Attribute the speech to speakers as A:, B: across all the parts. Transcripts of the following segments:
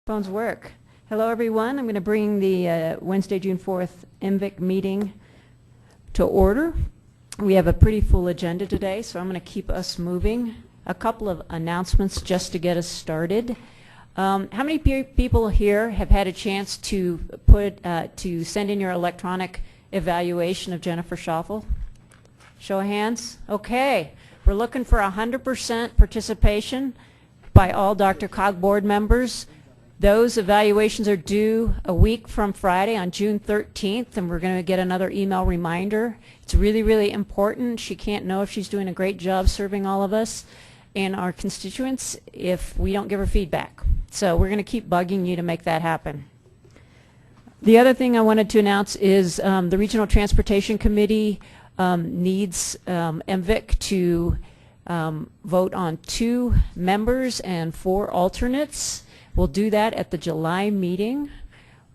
A: Phones work. Hello, everyone. I'm going to bring the Wednesday, June 4th MVIC meeting to order. We have a pretty full agenda today, so I'm going to keep us moving. A couple of announcements just to get us started. How many people here have had a chance to send in your electronic evaluation of Jennifer Schaffel? Show of hands. Okay. We're looking for 100% participation by all DRCOG board members. Those evaluations are due a week from Friday on June 13th, and we're going to get another email reminder. It's really, really important. She can't know if she's doing a great job serving all of us and our constituents if we don't give her feedback. So we're going to keep bugging you to make that happen. The other thing I wanted to announce is the Regional Transportation Committee needs MVIC to vote on 2 members and 4 alternates. We'll do that at the July meeting,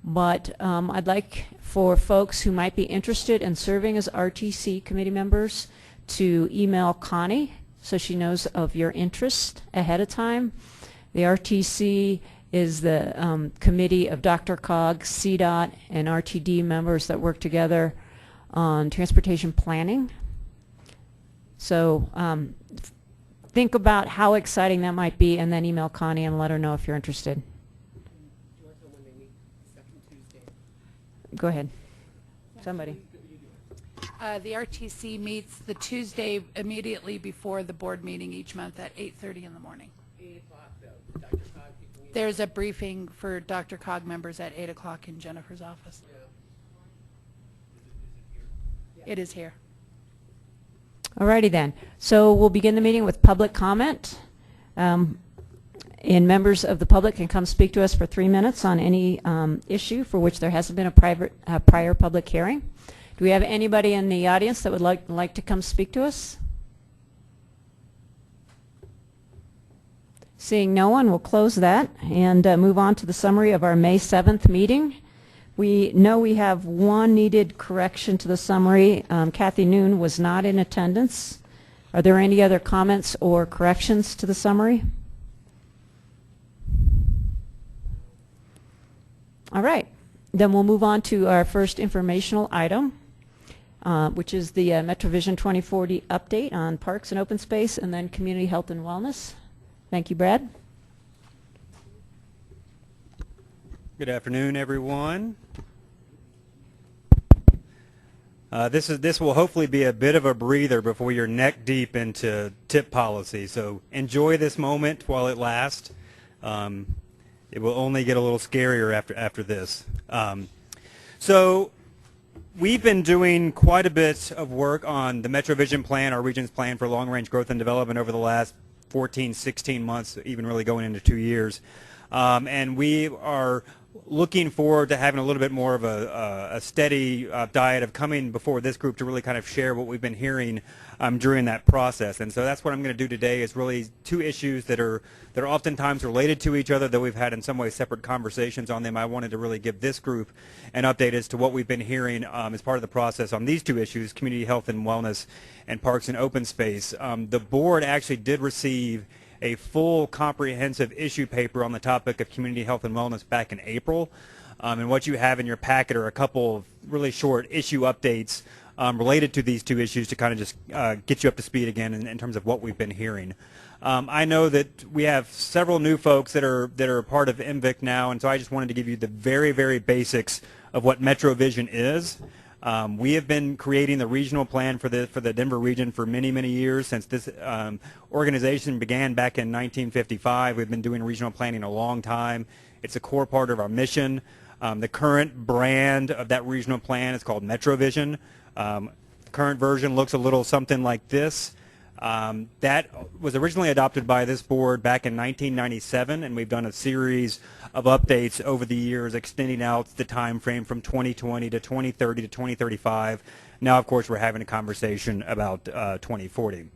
A: but I'd like for folks who might be interested in serving as RTC committee members to email Connie so she knows of your interest ahead of time. The RTC is the committee of DRCOG, CDOT, and RTD members that work together on transportation planning. So think about how exciting that might be, and then email Connie and let her know if you're interested.
B: Do you want to know when they meet? Second Tuesday.
A: Go ahead. Somebody.
C: The RTC meets the Tuesday immediately before the board meeting each month at 8:30 in the morning.
B: 8 o'clock, though. DRCOG people meet.
C: There's a briefing for DRCOG members at 8 o'clock in Jennifer's office.
B: Yeah.
C: It is here.
A: Alrighty then. So we'll begin the meeting with public comment. And members of the public can come speak to us for 3 minutes on any issue for which there hasn't been a prior public hearing. Do we have anybody in the audience that would like to come speak to us? Seeing no one, we'll close that and move on to the summary of our May 7th meeting. We know we have one needed correction to the summary. Kathy Noon was not in attendance. Are there any other comments or corrections to the summary? All right. Then we'll move on to our first informational item, which is the MetroVision 2040 update on parks and open space and then community health and wellness. Thank you, Brad.
D: Good afternoon, everyone. This will hopefully be a bit of a breather before you're neck deep into tip policy. So enjoy this moment while it lasts. It will only get a little scarier after this. So we've been doing quite a bit of work on the MetroVision plan, our region's plan for long-range growth and development over the last 14, 16 months, even really going into 2 years. And we are looking forward to having a little bit more of a steady diet of coming before this group to really kind of share what we've been hearing during that process. And so that's what I'm going to do today is really 2 issues that are oftentimes related to each other, though we've had in some ways separate conversations on them. I wanted to really give this group an update as to what we've been hearing as part of the process on these 2 issues, community health and wellness and parks and open space. The board actually did receive a full comprehensive issue paper on the topic of community health and wellness back in April. And what you have in your packet are a couple of really short issue updates related to these 2 issues to kind of just get you up to speed again in terms of what we've been hearing. I know that we have several new folks that are part of MVIC now, and so I just wanted to give you the very, very basics of what MetroVision is. We have been creating the regional plan for the Denver region for many, many years. Since this organization began back in 1955, we've been doing regional planning a long time. It's a core part of our mission. The current brand of that regional plan is called MetroVision. The current version looks a little something like this. That was originally adopted by this board back in 1997, and we've done a series of updates over the years extending out the time frame from 2020 to 2030 to 2035. Now, of course, we're having a conversation about 2040.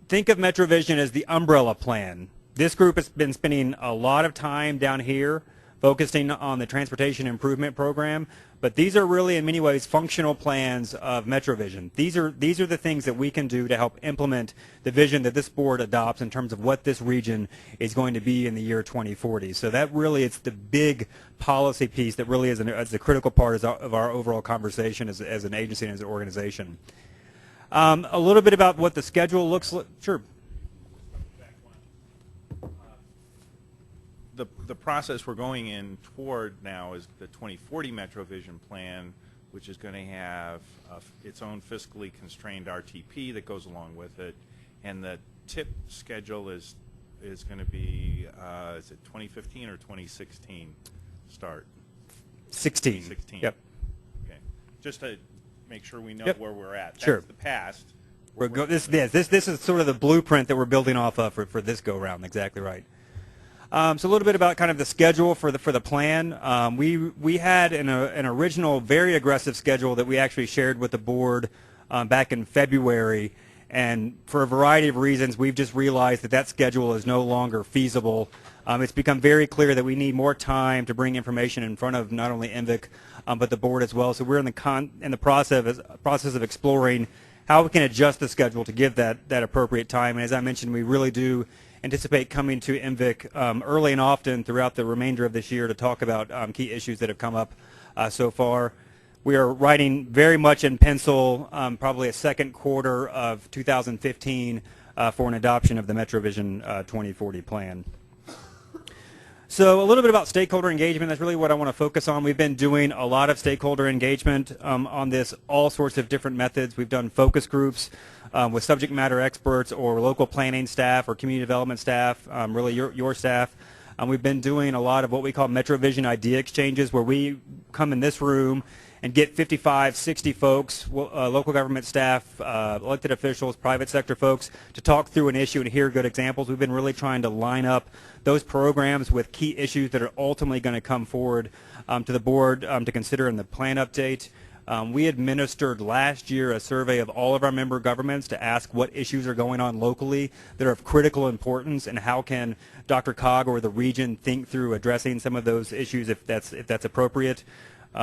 D: Think of MetroVision as the umbrella plan. This group has been spending a lot of time down here focusing on the Transportation Improvement Program. But these are really, in many ways, functional plans of MetroVision. These are the things that we can do to help implement the vision that this board adopts in terms of what this region is going to be in the year 2040. So that really is the big policy piece that really is a critical part of our overall conversation as an agency and as an organization. A little bit about what the schedule looks like. Sure.
E: The process we're going in toward now is the 2040 MetroVision plan, which is going to have its own fiscally constrained RTP that goes along with it, and the TIP schedule is going to be is it 2015 or 2016 start?
D: 16.
E: 16.
D: Yep.
E: Okay. Just to make sure we know
D: Yep.
E: where we're at. That's
D: Sure.
E: the past.
D: This is sort of the blueprint that we're building off of for this go round. Exactly right. So a little bit about kind of the schedule for the plan. We had an original very aggressive schedule that we actually shared with the board back in February, and for a variety of reasons we've just realized that schedule is no longer feasible. It's become very clear that we need more time to bring information in front of not only NVIC but the board as well. So we're in the process of exploring how we can adjust the schedule to give that appropriate time. And as I mentioned, we really do anticipate coming to NVIC early and often throughout the remainder of this year to talk about key issues that have come up so far. We are writing very much in pencil, probably a second quarter of 2015 for an adoption of the MetroVision 2040 plan. So a little bit about stakeholder engagement. That's really what I want to focus on. We've been doing a lot of stakeholder engagement on this, all sorts of different methods. We've done focus groups with subject matter experts or local planning staff or community development staff, really your staff. We've been doing a lot of what we call MetroVision idea exchanges, where we come in this room and get 55, 60 folks, local government staff, elected officials, private sector folks, to talk through an issue and hear good examples. We've been really trying to line up those programs with key issues that are ultimately going to come forward to the board to consider in the plan update. We administered last year a survey of all of our member governments to ask what issues are going on locally that are of critical importance, and how can DRCOG or the region think through addressing some of those issues if that's appropriate.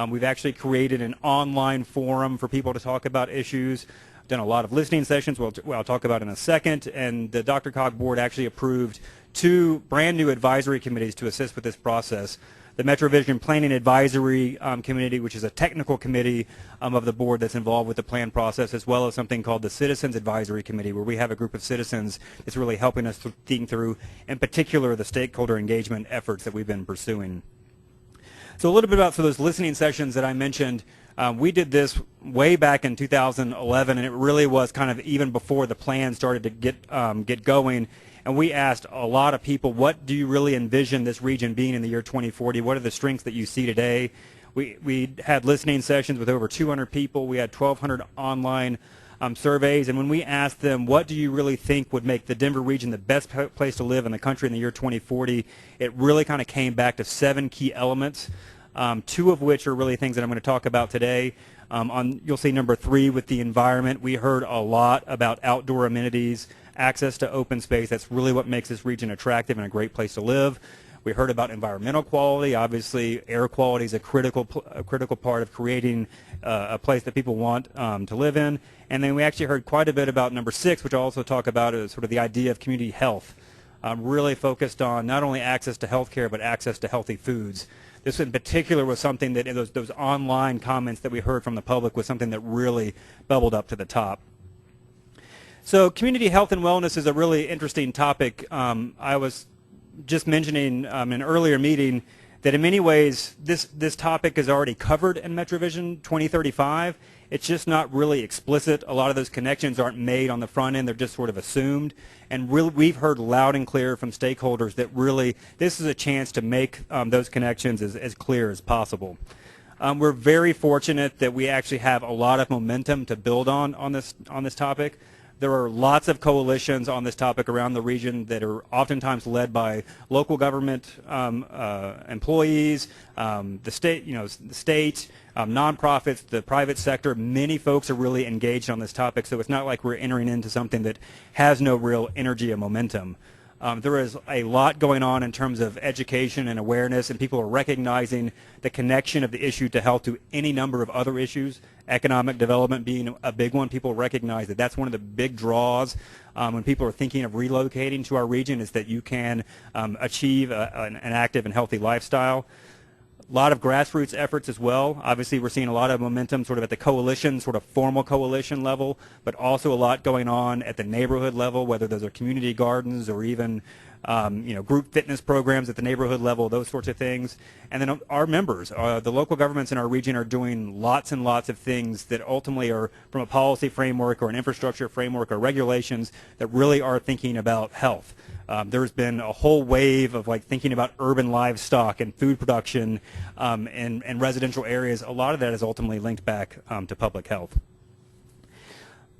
D: We've actually created an online forum for people to talk about issues, done a lot of listening sessions, I'll talk about in a second, and the DRCOG board actually approved 2 brand new advisory committees to assist with this process. The MetroVision Planning Advisory Committee, which is a technical committee of the board that's involved with the plan process, as well as something called the Citizens Advisory Committee, where we have a group of citizens that's really helping us think through, in particular, the stakeholder engagement efforts that we've been pursuing. So a little bit about those listening sessions that I mentioned. We did this way back in 2011, and it really was kind of even before the plan started to get going. And we asked a lot of people, what do you really envision this region being in the year 2040? What are the strengths that you see today? We had listening sessions with over 200 people. We had 1,200 online surveys. And when we asked them, what do you really think would make the Denver region the best place to live in the country in the year 2040, it really kind of came back to 7 key elements, 2 of which are really things that I'm going to talk about today. You'll see number 3 with the environment. We heard a lot about outdoor amenities, access to open space. That's really what makes this region attractive and a great place to live. We heard about environmental quality. Obviously, air quality is a critical part of creating a place that people want to live in. And then we actually heard quite a bit about number 6, which I'll also talk about, is sort of the idea of community health. Really focused on not only access to health care, but access to healthy foods. This in particular was something that those online comments that we heard from the public was something that really bubbled up to the top. So community health and wellness is a really interesting topic. I was just mentioning in an earlier meeting that in many ways this topic is already covered in MetroVision 2035. It's just not really explicit. A lot of those connections aren't made on the front end. They're just sort of assumed. And really, we've heard loud and clear from stakeholders that really this is a chance to make those connections as clear as possible. We're very fortunate that we actually have a lot of momentum to build on this topic. There are lots of coalitions on this topic around the region that are oftentimes led by local government employees, the state, nonprofits, the private sector. Many folks are really engaged on this topic, so it's not like we're entering into something that has no real energy and momentum. There is a lot going on in terms of education and awareness, and people are recognizing the connection of the issue to health to any number of other issues, economic development being a big one. People recognize that that's one of the big draws when people are thinking of relocating to our region, is that you can achieve an active and healthy lifestyle. A lot of grassroots efforts as well. Obviously, we're seeing a lot of momentum sort of at the coalition, sort of formal coalition level, but also a lot going on at the neighborhood level, whether those are community gardens or even group fitness programs at the neighborhood level, those sorts of things. And then our members, the local governments in our region, are doing lots and lots of things that ultimately are from a policy framework or an infrastructure framework or regulations that really are thinking about health. There's been a whole wave of thinking about urban livestock and food production and residential areas. A lot of that is ultimately linked back to public health.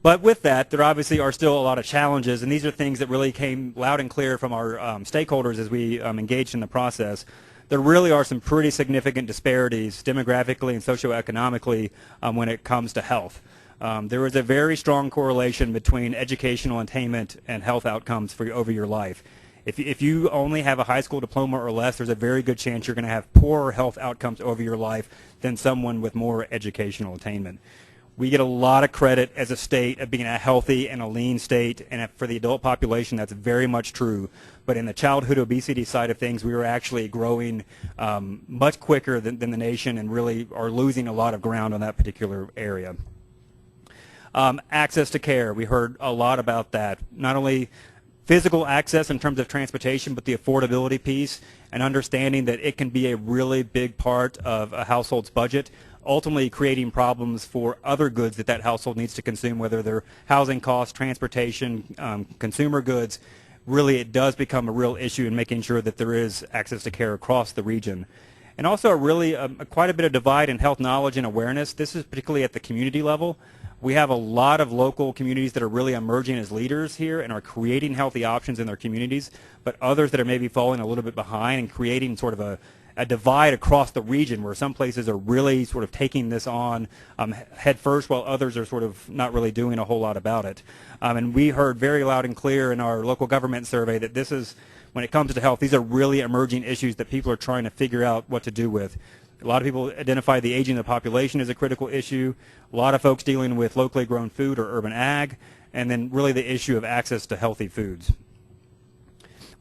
D: But with that, there obviously are still a lot of challenges, and these are things that really came loud and clear from our stakeholders as we engaged in the process. There really are some pretty significant disparities demographically and socioeconomically when it comes to health. There is a very strong correlation between educational attainment and health outcomes over your life. If you only have a high school diploma or less, there's a very good chance you're going to have poorer health outcomes over your life than someone with more educational attainment. We get a lot of credit as a state of being a healthy and a lean state, and for the adult population, that's very much true. But in the childhood obesity side of things, we are actually growing much quicker than the nation, and really are losing a lot of ground on that particular area. Access to care, we heard a lot about that. Not only physical access in terms of transportation, but the affordability piece, and understanding that it can be a really big part of a household's budget, ultimately creating problems for other goods that that household needs to consume, whether they're housing costs, transportation, consumer goods. Really, it does become a real issue in making sure that there is access to care across the region. And also quite a bit of divide in health knowledge and awareness. This is particularly at the community level. We have a lot of local communities that are really emerging as leaders here and are creating healthy options in their communities, but others that are maybe falling a little bit behind and creating sort of a divide across the region, where some places are really sort of taking this on head first, while others are sort of not really doing a whole lot about it. And we heard very loud and clear in our local government survey that this is, when it comes to health, these are really emerging issues that people are trying to figure out what to do with. A lot of people identify the aging of the population as a critical issue. A lot of folks dealing with locally grown food or urban ag, and then really the issue of access to healthy foods,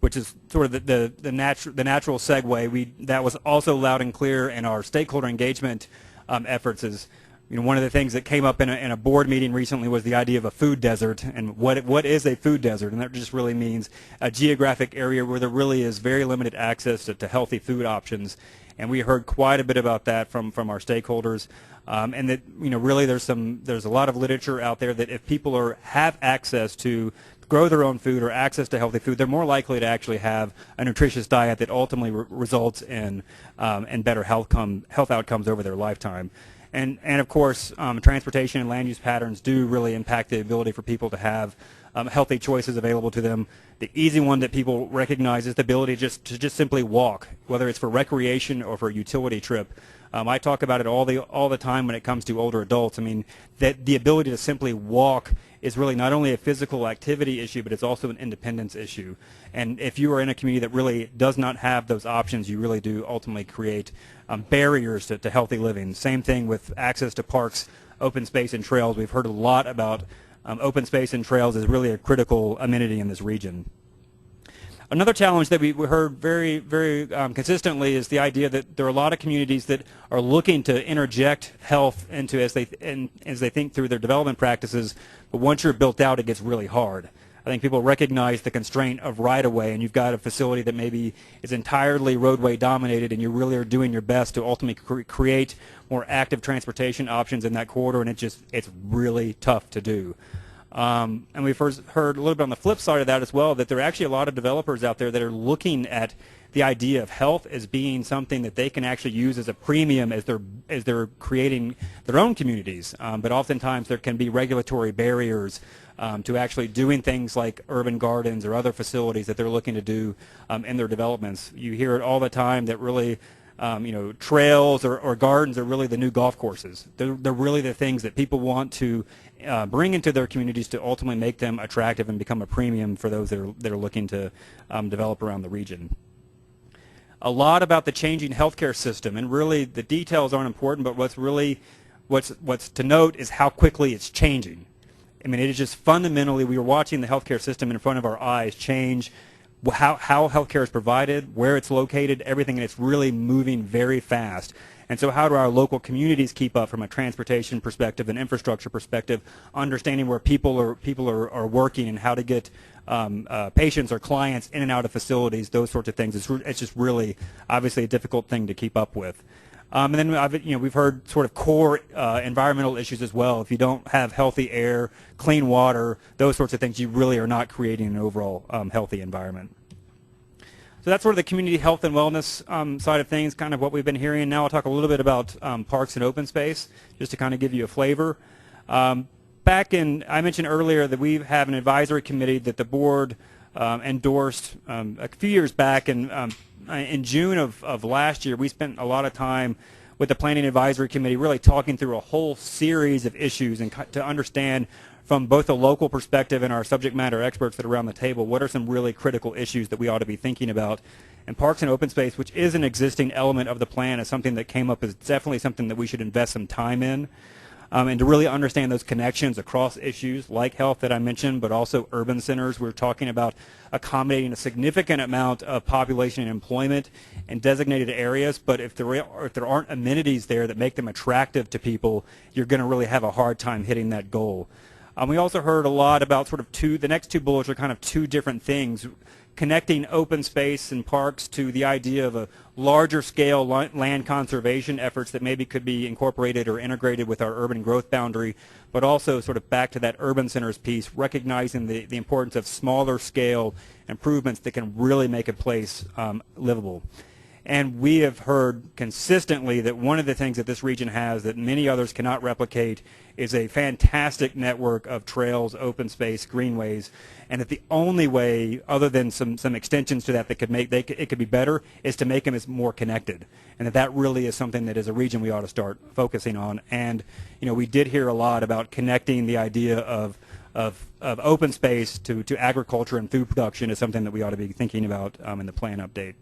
D: which is sort of the natural segue. That was also loud and clear in our stakeholder engagement efforts. Is one of the things that came up in a board meeting recently was the idea of a food desert, and what is a food desert, and that just really means a geographic area where there really is very limited access to healthy food options. And we heard quite a bit about that from our stakeholders, and that really there's a lot of literature out there that if people have access to grow their own food or access to healthy food, they're more likely to actually have a nutritious diet that ultimately results in better health outcomes over their lifetime. And of course, transportation and land use patterns do really impact the ability for people to have healthy choices available to them. The easy one that people recognize is the ability to just simply walk, whether it's for recreation or for a utility trip. I talk about it all the time when it comes to older adults. I mean, that the ability to simply walk is really not only a physical activity issue, but it's also an independence issue. And if you are in a community that really does not have those options, you really do ultimately create barriers to healthy living. Same thing with access to parks, open space, and trails. We've heard a lot about open space and trails is really a critical amenity in this region. Another challenge that we heard very, very consistently is the idea that there are a lot of communities that are looking to interject health into as they think through their development practices, but once you're built out, it gets really hard. I think people recognize the constraint of right-of-way, and you've got a facility that maybe is entirely roadway dominated, and you really are doing your best to ultimately create more active transportation options in that corridor, and it's really tough to do. And we've heard a little bit on the flip side of that as well, that there are actually a lot of developers out there that are looking at the idea of health as being something that they can actually use as a premium as they're creating their own communities. But oftentimes there can be regulatory barriers to actually doing things like urban gardens or other facilities that they're looking to do in their developments. You hear it all the time that really trails or gardens are really the new golf courses. They're really the things that people want to bring into their communities to ultimately make them attractive and become a premium for those that are looking to develop around the region. A lot about the changing healthcare system, and really the details aren't important, but what's to note is how quickly it's changing. I mean, it is just fundamentally, we are watching the healthcare system in front of our eyes change, how healthcare is provided, where it's located, everything, and it's really moving very fast. And so how do our local communities keep up from a transportation perspective and infrastructure perspective, understanding where people are working and how to get patients or clients in and out of facilities, those sorts of things. It's just really, obviously, a difficult thing to keep up with. And then we've heard sort of core environmental issues as well. If you don't have healthy air, clean water, those sorts of things, you really are not creating an overall healthy environment. So that's sort of the community health and wellness side of things, kind of what we've been hearing. Now I'll talk a little bit about parks and open space, just to kind of give you a flavor. I mentioned earlier that we have an advisory committee that the board endorsed a few years back, and in June of last year, we spent a lot of time with the Planning Advisory Committee really talking through a whole series of issues and to understand from both a local perspective and our subject matter experts that are around the table, what are some really critical issues that we ought to be thinking about. And parks and open space, which is an existing element of the plan, is something that came up as definitely something that we should invest some time in. And to really understand those connections across issues like health that I mentioned, but also urban centers. We're talking about accommodating a significant amount of population and employment in designated areas, but if there aren't amenities there that make them attractive to people, you're going to really have a hard time hitting that goal. We also heard a lot about sort of the next two bullets are kind of two different things, connecting open space and parks to the idea of a larger scale land conservation efforts that maybe could be incorporated or integrated with our urban growth boundary, but also sort of back to that urban centers piece, recognizing the importance of smaller scale improvements that can really make a place livable. And we have heard consistently that one of the things that this region has that many others cannot replicate is a fantastic network of trails, open space, greenways, and that the only way, other than some extensions to that could make it could be better, is to make them as more connected. And that really is something that as a region we ought to start focusing on. And we did hear a lot about connecting the idea of open space to agriculture and food production is something that we ought to be thinking about in the plan update.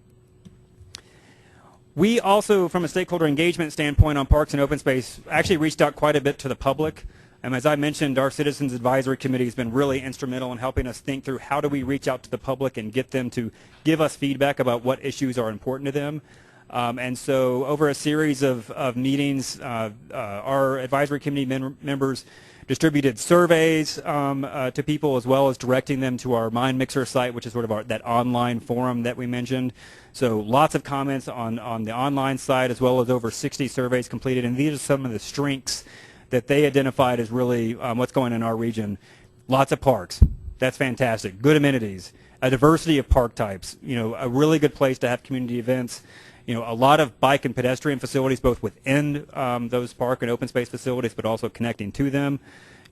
D: We also, from a stakeholder engagement standpoint on parks and open space, actually reached out quite a bit to the public. As I mentioned, our Citizens Advisory Committee has been really instrumental in helping us think through how do we reach out to the public and get them to give us feedback about what issues are important to them. And so over a series of meetings, our advisory committee members distributed surveys to people, as well as directing them to our Mind Mixer site, which is sort of that online forum that we mentioned. So lots of comments on the online side, as well as over 60 surveys completed. And these are some of the strengths that they identified as really what's going on in our region. Lots of parks. That's fantastic. Good amenities. A diversity of park types. A really good place to have community events. A lot of bike and pedestrian facilities, both within those park and open space facilities, but also connecting to them.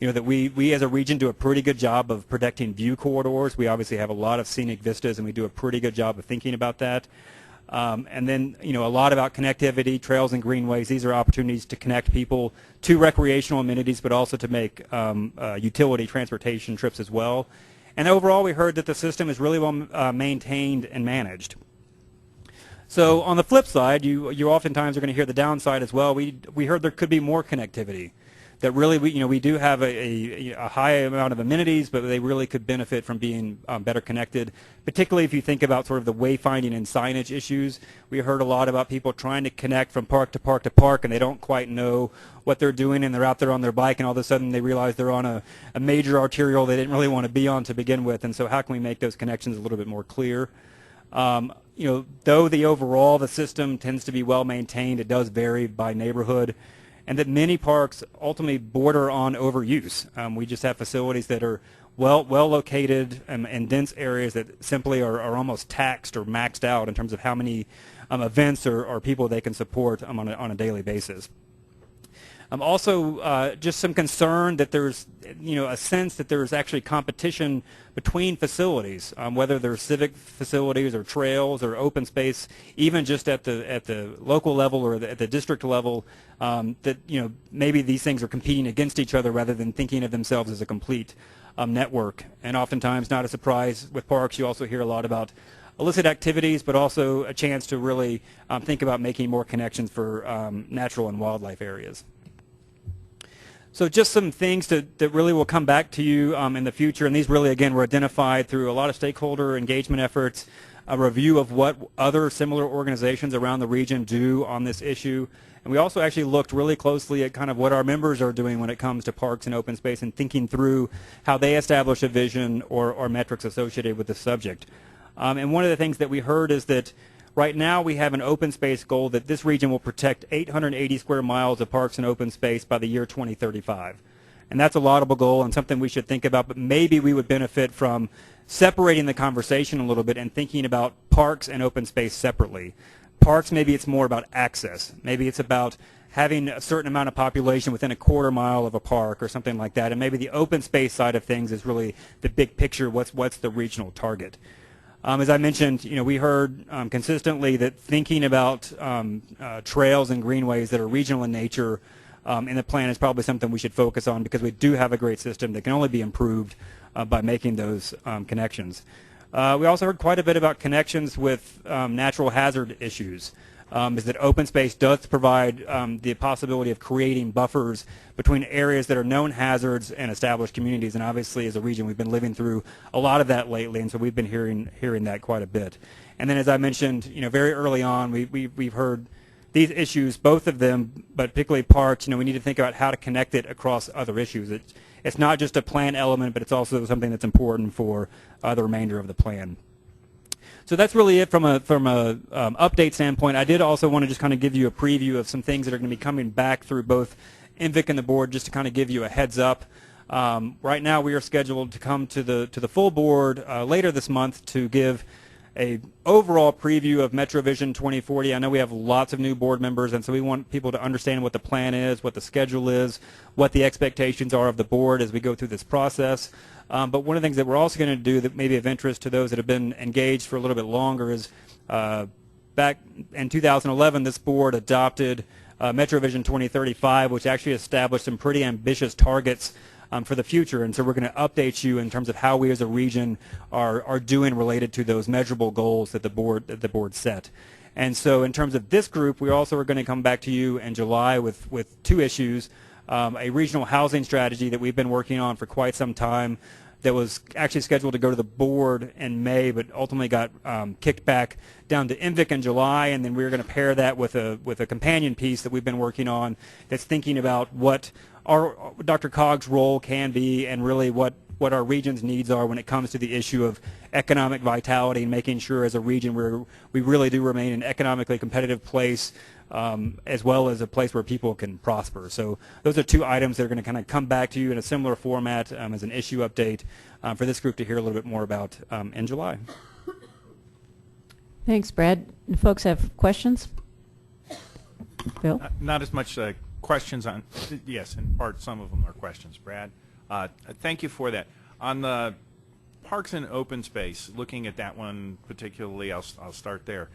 D: That we as a region do a pretty good job of protecting view corridors. We obviously have a lot of scenic vistas, and we do a pretty good job of thinking about that. And then, a lot about connectivity, trails and greenways. These are opportunities to connect people to recreational amenities, but also to make utility transportation trips as well. And overall, we heard that the system is really well maintained and managed. So on the flip side, you oftentimes are going to hear the downside as well. We heard there could be more connectivity. That really we do have a high amount of amenities, but they really could benefit from being better connected, particularly if you think about sort of the wayfinding and signage issues. We heard a lot about people trying to connect from park to park to park, and they don't quite know what they're doing, and they're out there on their bike, and all of a sudden they realize they're on a major arterial they didn't really want to be on to begin with. And so how can we make those connections a little bit more clear? Though the system tends to be well maintained, it does vary by neighborhood, and that many parks ultimately border on overuse. We just have facilities that are well located in dense areas that simply are almost taxed or maxed out in terms of how many events or people they can support on a daily basis. Also, just some concern that there's, a sense that there's actually competition between facilities, whether they're civic facilities or trails or open space, even just at the local level or at the district level, that maybe these things are competing against each other rather than thinking of themselves as a complete network. And oftentimes, not a surprise, with parks, you also hear a lot about illicit activities, but also a chance to really think about making more connections for natural and wildlife areas. So just some things that really will come back to you in the future, and these really, again, were identified through a lot of stakeholder engagement efforts, a review of what other similar organizations around the region do on this issue, and we also actually looked really closely at kind of what our members are doing when it comes to parks and open space and thinking through how they establish a vision or metrics associated with the subject. And one of the things that we heard is that right now we have an open space goal that this region will protect 880 square miles of parks and open space by the year 2035. And that's a laudable goal and something we should think about, but maybe we would benefit from separating the conversation a little bit and thinking about parks and open space separately. Parks, maybe it's more about access. Maybe it's about having a certain amount of population within a quarter mile of a park or something like that. And maybe the open space side of things is really the big picture, what's the regional target. As I mentioned, we heard consistently that thinking about trails and greenways that are regional in nature in the plan is probably something we should focus on, because we do have a great system that can only be improved by making those connections. We also heard quite a bit about connections with natural hazard issues. Is that open space does provide the possibility of creating buffers between areas that are known hazards and established communities. And obviously, as a region, we've been living through a lot of that lately, and so we've been hearing that quite a bit. And then, as I mentioned, very early on, we've heard these issues, both of them, but particularly parks. We need to think about how to connect it across other issues. It's not just a plan element, but it's also something that's important for the remainder of the plan. So that's really it from a update standpoint. I did also want to just kind of give you a preview of some things that are going to be coming back through both NVIC and the board, just to kind of give you a heads up. Right now, we are scheduled to come to the full board later this month to give a overall preview of MetroVision 2040. I know we have lots of new board members, and so we want people to understand what the plan is, what the schedule is, what the expectations are of the board as we go through this process. But one of the things that we're also going to do that may be of interest to those that have been engaged for a little bit longer is back in 2011, this board adopted MetroVision 2035, which actually established some pretty ambitious targets for the future. And so we're going to update you in terms of how we as a region are doing related to those measurable goals that the board set. And so in terms of this group, we also are going to come back to you in July with two issues. A regional housing strategy that we've been working on for quite some time that was actually scheduled to go to the board in May, but ultimately got kicked back down to NVIC in July, and then we're going to pair that with a companion piece that we've been working on that's thinking about what our DRCOG's role can be and really what our region's needs are when it comes to the issue of economic vitality and making sure as a region we really do remain an economically competitive place, as well as a place where people can prosper. So those are two items that are going to kind of come back to you in a similar format as an issue update for this group to hear a little bit more about in July.
A: Thanks, Brad. Do folks have questions? Bill?
E: Not as much questions on, yes, in part some of them are questions, Brad. Thank you for that. On the parks and open space, looking at that one particularly, I'll start there.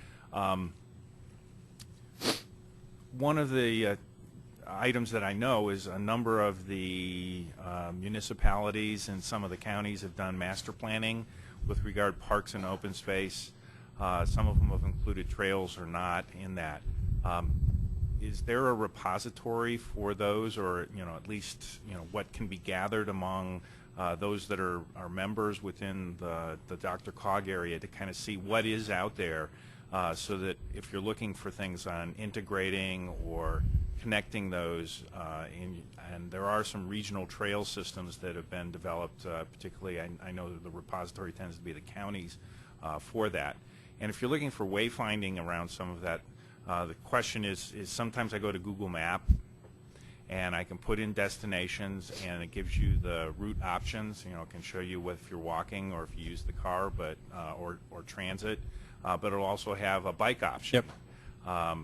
E: One of the items that I know is a number of the municipalities and some of the counties have done master planning with regard to parks and open space. Some of them have included trails or not in that. Is there a repository for those, or at least what can be gathered among those that are members within the DRCOG area to kind of see what is out there, so that if you're looking for things on integrating or connecting those, and there are some regional trail systems that have been developed, particularly I know that the repository tends to be the counties for that. And if you're looking for wayfinding around some of that, the question is sometimes I go to Google Map and I can put in destinations and it gives you the route options. It can show you if you're walking or if you use the car, or transit, but it'll also have a bike option.
D: Yep.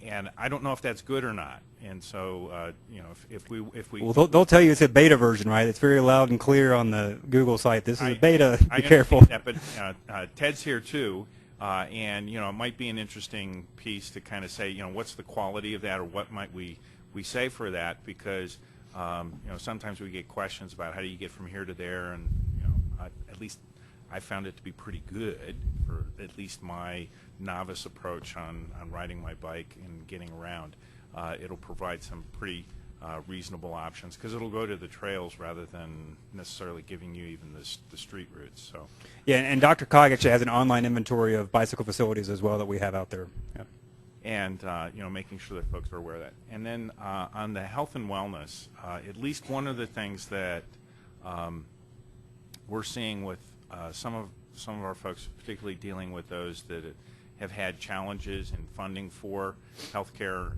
E: and I don't know if that's good or not. And so, you know, if we
D: Well, they'll tell you it's a beta version, right? It's very loud and clear on the Google site. This is a beta.
E: I
D: Be careful.
E: understand that, but Ted's here too, and you know, it might be an interesting piece to kind of say, you know, what's the quality of that, or what might we say for that, because you know, sometimes we get questions about how do you get from here to there, and you know, at least I found it to be pretty good for at least my novice approach on riding my bike and getting around. It'll provide some pretty reasonable options, because it'll go to the trails rather than necessarily giving you even the street routes. So
D: Yeah, and DRCOG actually has an online inventory of bicycle facilities as well that we have out there. Yeah.
E: And you know, making sure that folks are aware of that. And then on the health and wellness, at least one of the things that we're seeing with some of our folks, particularly dealing with those that have had challenges in funding for healthcare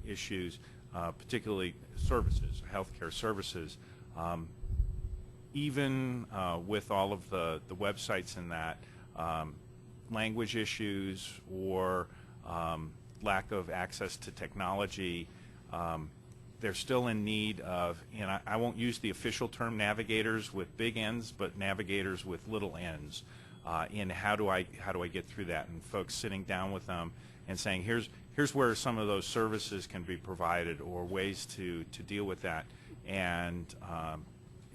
E: issues, particularly services, healthcare services, even with all of the websites and that, language issues or lack of access to technology, they're still in need of, and I won't use the official term navigators with big N's, but navigators with little n's, in how do I get through that, and folks sitting down with them and saying, here's where some of those services can be provided, or ways to deal with that. And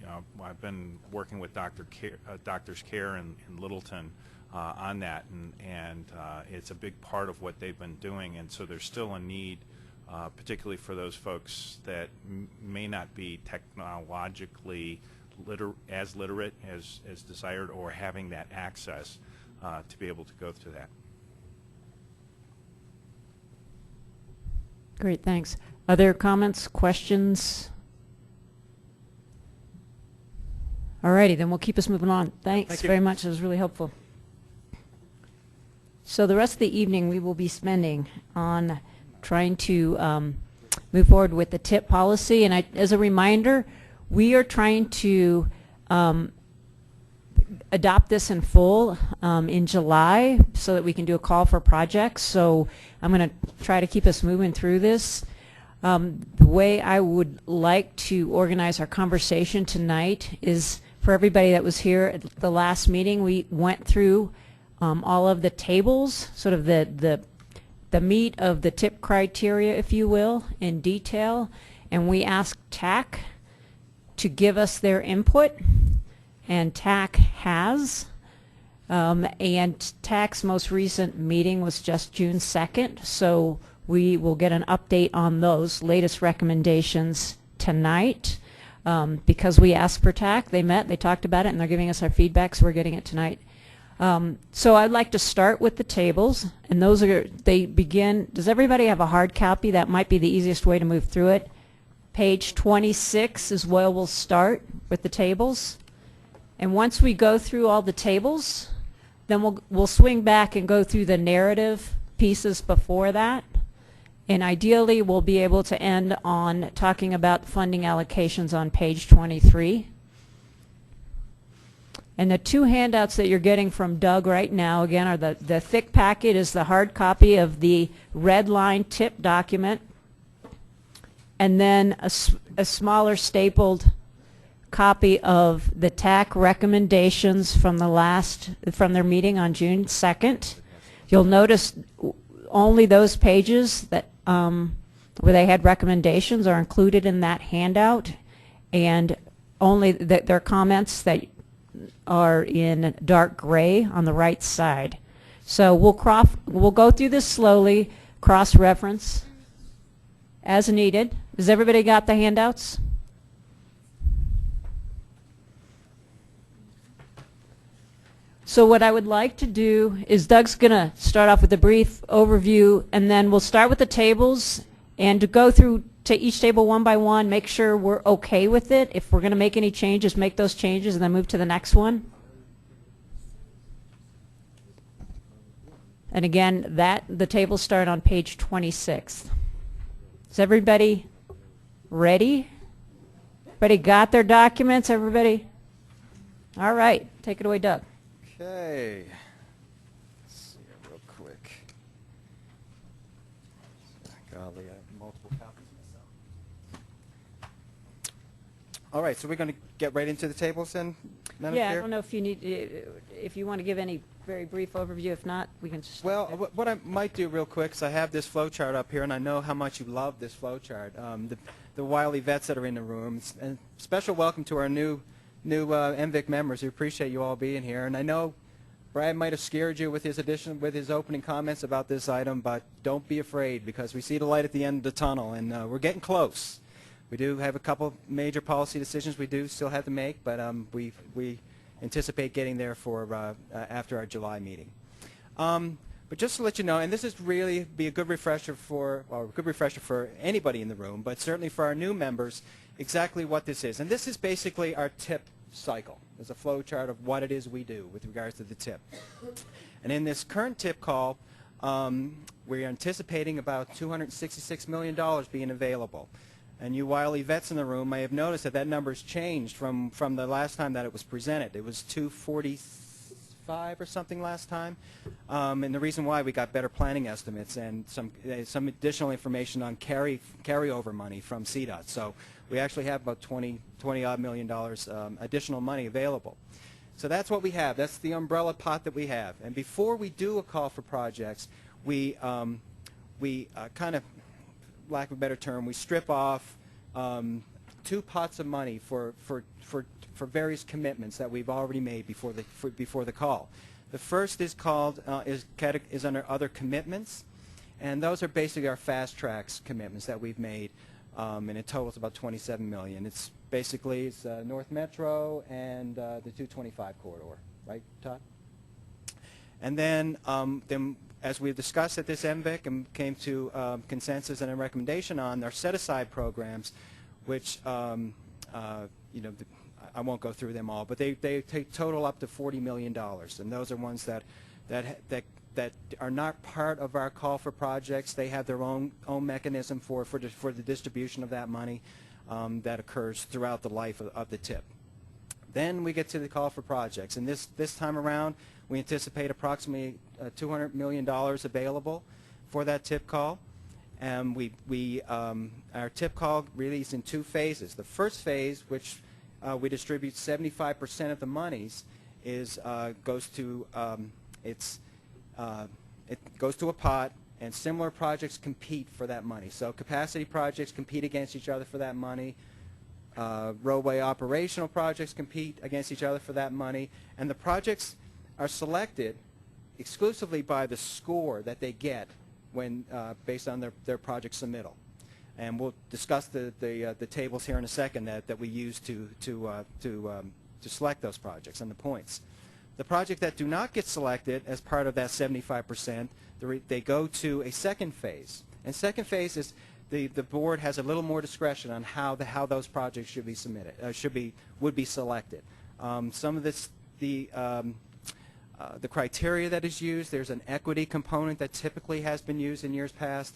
E: you know, I've been working with Doctors Care in Littleton on that, and it's a big part of what they've been doing. And so there's still a need, particularly for those folks that may not be technologically as literate as desired, or having that access to be able to go through that.
A: Great, thanks. Other comments, questions? All righty, then we'll keep us moving on. Thanks
D: Thank you.
A: very much. It was really helpful. So the rest of the evening we will be spending on trying to move forward with the TIP policy. And as a reminder, we are trying to adopt this in full in July so that we can do a call for projects. So I'm going to try to keep us moving through this. The way I would like to organize our conversation tonight is for everybody that was here at the last meeting. We went through all of the tables, sort of the meat of the TIP criteria, if you will, in detail, and we asked TAC to give us their input, and TAC has. And TAC's most recent meeting was just June 2nd, so we will get an update on those latest recommendations tonight. Because we asked for TAC, they met, they talked about it, and they're giving us our feedback, so we're getting it tonight. So I'd like to start with the tables, and those are, they begin, does everybody have a hard copy? That might be the easiest way to move through it. Page 26 is where we'll start with the tables. And once we go through all the tables, then we'll swing back and go through the narrative pieces before that. And ideally, we'll be able to end on talking about funding allocations on page 23. And the two handouts that you're getting from Doug right now, again, are the thick packet is the hard copy of the red line TIP document, and then a smaller stapled copy of the TAC recommendations from their meeting on June 2nd. You'll notice only those pages that where they had recommendations are included in that handout, and only their comments that are in dark gray on the right side. So we'll go through this slowly, cross-reference as needed. Has everybody got the handouts? So what I would like to do is Doug's going to start off with a brief overview, and then we'll start with the tables and to go through to each table one by one, make sure we're okay with it. If we're going to make any changes, make those changes, and then move to the next one. And again, the tables start on page 26. Is everybody ready? Everybody got their documents? Everybody? All right. Take it away, Doug.
F: Okay. Let's see here real quick. Golly, I have multiple copies myself. All right, so we're going to get right into the tables then, Madam
A: Yeah, I
F: Chair?
A: don't know if you need, if you want to give any very brief overview. If not, we can just.
F: Well, what I might do real quick is I have this flow chart up here, and I know how much you love this flow chart. The wily vets that are in the room. And special welcome to our new MVIC members. We appreciate you all being here. And I know Brad might have scared you with his opening comments about this item, but don't be afraid because we see the light at the end of the tunnel, and we're getting close. We do have a couple major policy decisions we do still have to make, but we anticipate getting there for after our July meeting. But just to let you know, and this is really be a good refresher for anybody in the room, but certainly for our new members, exactly what this is. And this is basically our TIP cycle. There's a flow chart of what it is we do with regards to the TIP. And in this current TIP call, we're anticipating about $266 million being available. And you wily vets in the room may have noticed that that number's changed from the last time that it was presented. It was 245 or something last time. And the reason why, we got better planning estimates and some additional information on carryover money from CDOT. So we actually have about $20-odd million additional money available. So that's what we have. That's the umbrella pot that we have. And before we do a call for projects, we kind of, lack of a better term, we strip off two pots of money for various commitments that we've already made before the call. The first is called is under other commitments, and those are basically our fast tracks commitments that we've made, and it totals about $27 million. It's basically North Metro and the 225 corridor, right, Todd? And then as we've discussed at this MVIC and came to consensus and a recommendation on, our set-aside programs, which you know, I won't go through them all, but they total up to $40 million, and those are ones that are not part of our call for projects. They have their own mechanism for the distribution of that money that occurs throughout the life of the TIP. Then we get to the call for projects, and this time around we anticipate approximately $200 million available for that TIP call. And our TIP call really is in two phases. The first phase, which we distribute 75% of the monies, goes to a pot, and similar projects compete for that money. So capacity projects compete against each other for that money. Roadway operational projects compete against each other for that money, and the projects are selected exclusively by the score that they get when based on their project submittal. And we'll discuss the tables here in a second that we use to select those projects and the points. The projects that do not get selected as part of that 75%, they go to a second phase. And second phase is the board has a little more discretion on how those projects should be submitted, would be selected. Some of this, the criteria that is used, there's an equity component that typically has been used in years past.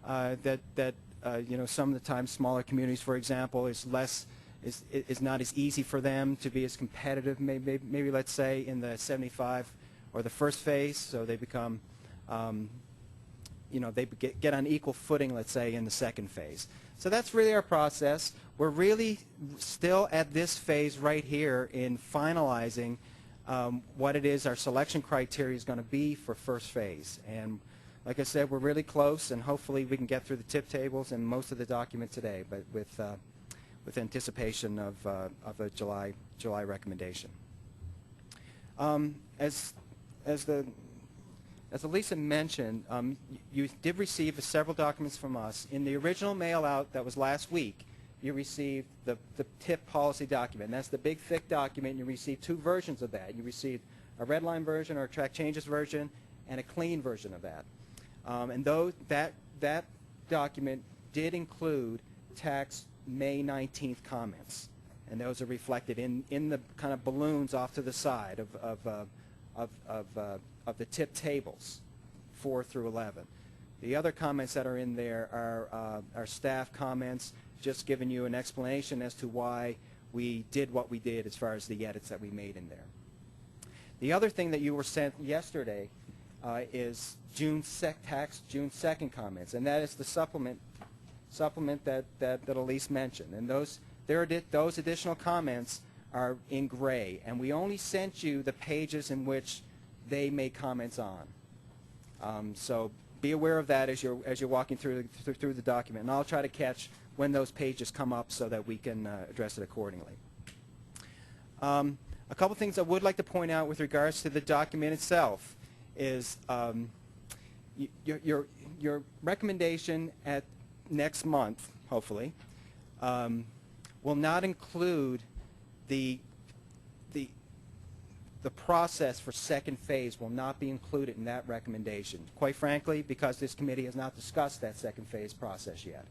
F: You know, some of the time smaller communities, for example, is not as easy for them to be as competitive. Maybe let's say in the 75 or the first phase, so they become. You know, they get on equal footing, let's say, in the second phase. So that's really our process. We're really still at this phase right here in finalizing what it is our selection criteria is going to be for first phase. And like I said, we're really close, and hopefully we can get through the TIP tables and most of the document today, but with anticipation of a July recommendation. As Elisa mentioned, you did receive several documents from us. In the original mail-out that was last week, you received the TIP policy document. And that's the big, thick document. You received two versions of that. You received a red line version or a track changes version and a clean version of that. And that document did include TAC's May 19th comments. And those are reflected in the kind of balloons off to the side of the TIP tables, 4 through 11. The other comments that are in there are staff comments, just giving you an explanation as to why we did what we did as far as the edits that we made in there. The other thing that you were sent yesterday is June 2nd comments, and that is the supplement that Elise mentioned. And those additional comments are in gray, and we only sent you the pages in which they made comments on. So be aware of that as you're walking through the document, and I'll try to catch when those pages come up so that we can address it accordingly. A couple things I would like to point out with regards to the document itself is your recommendation at next month, hopefully, will not include the process for second phase will not be included in that recommendation. Quite frankly, because this committee has not discussed that second phase process yet.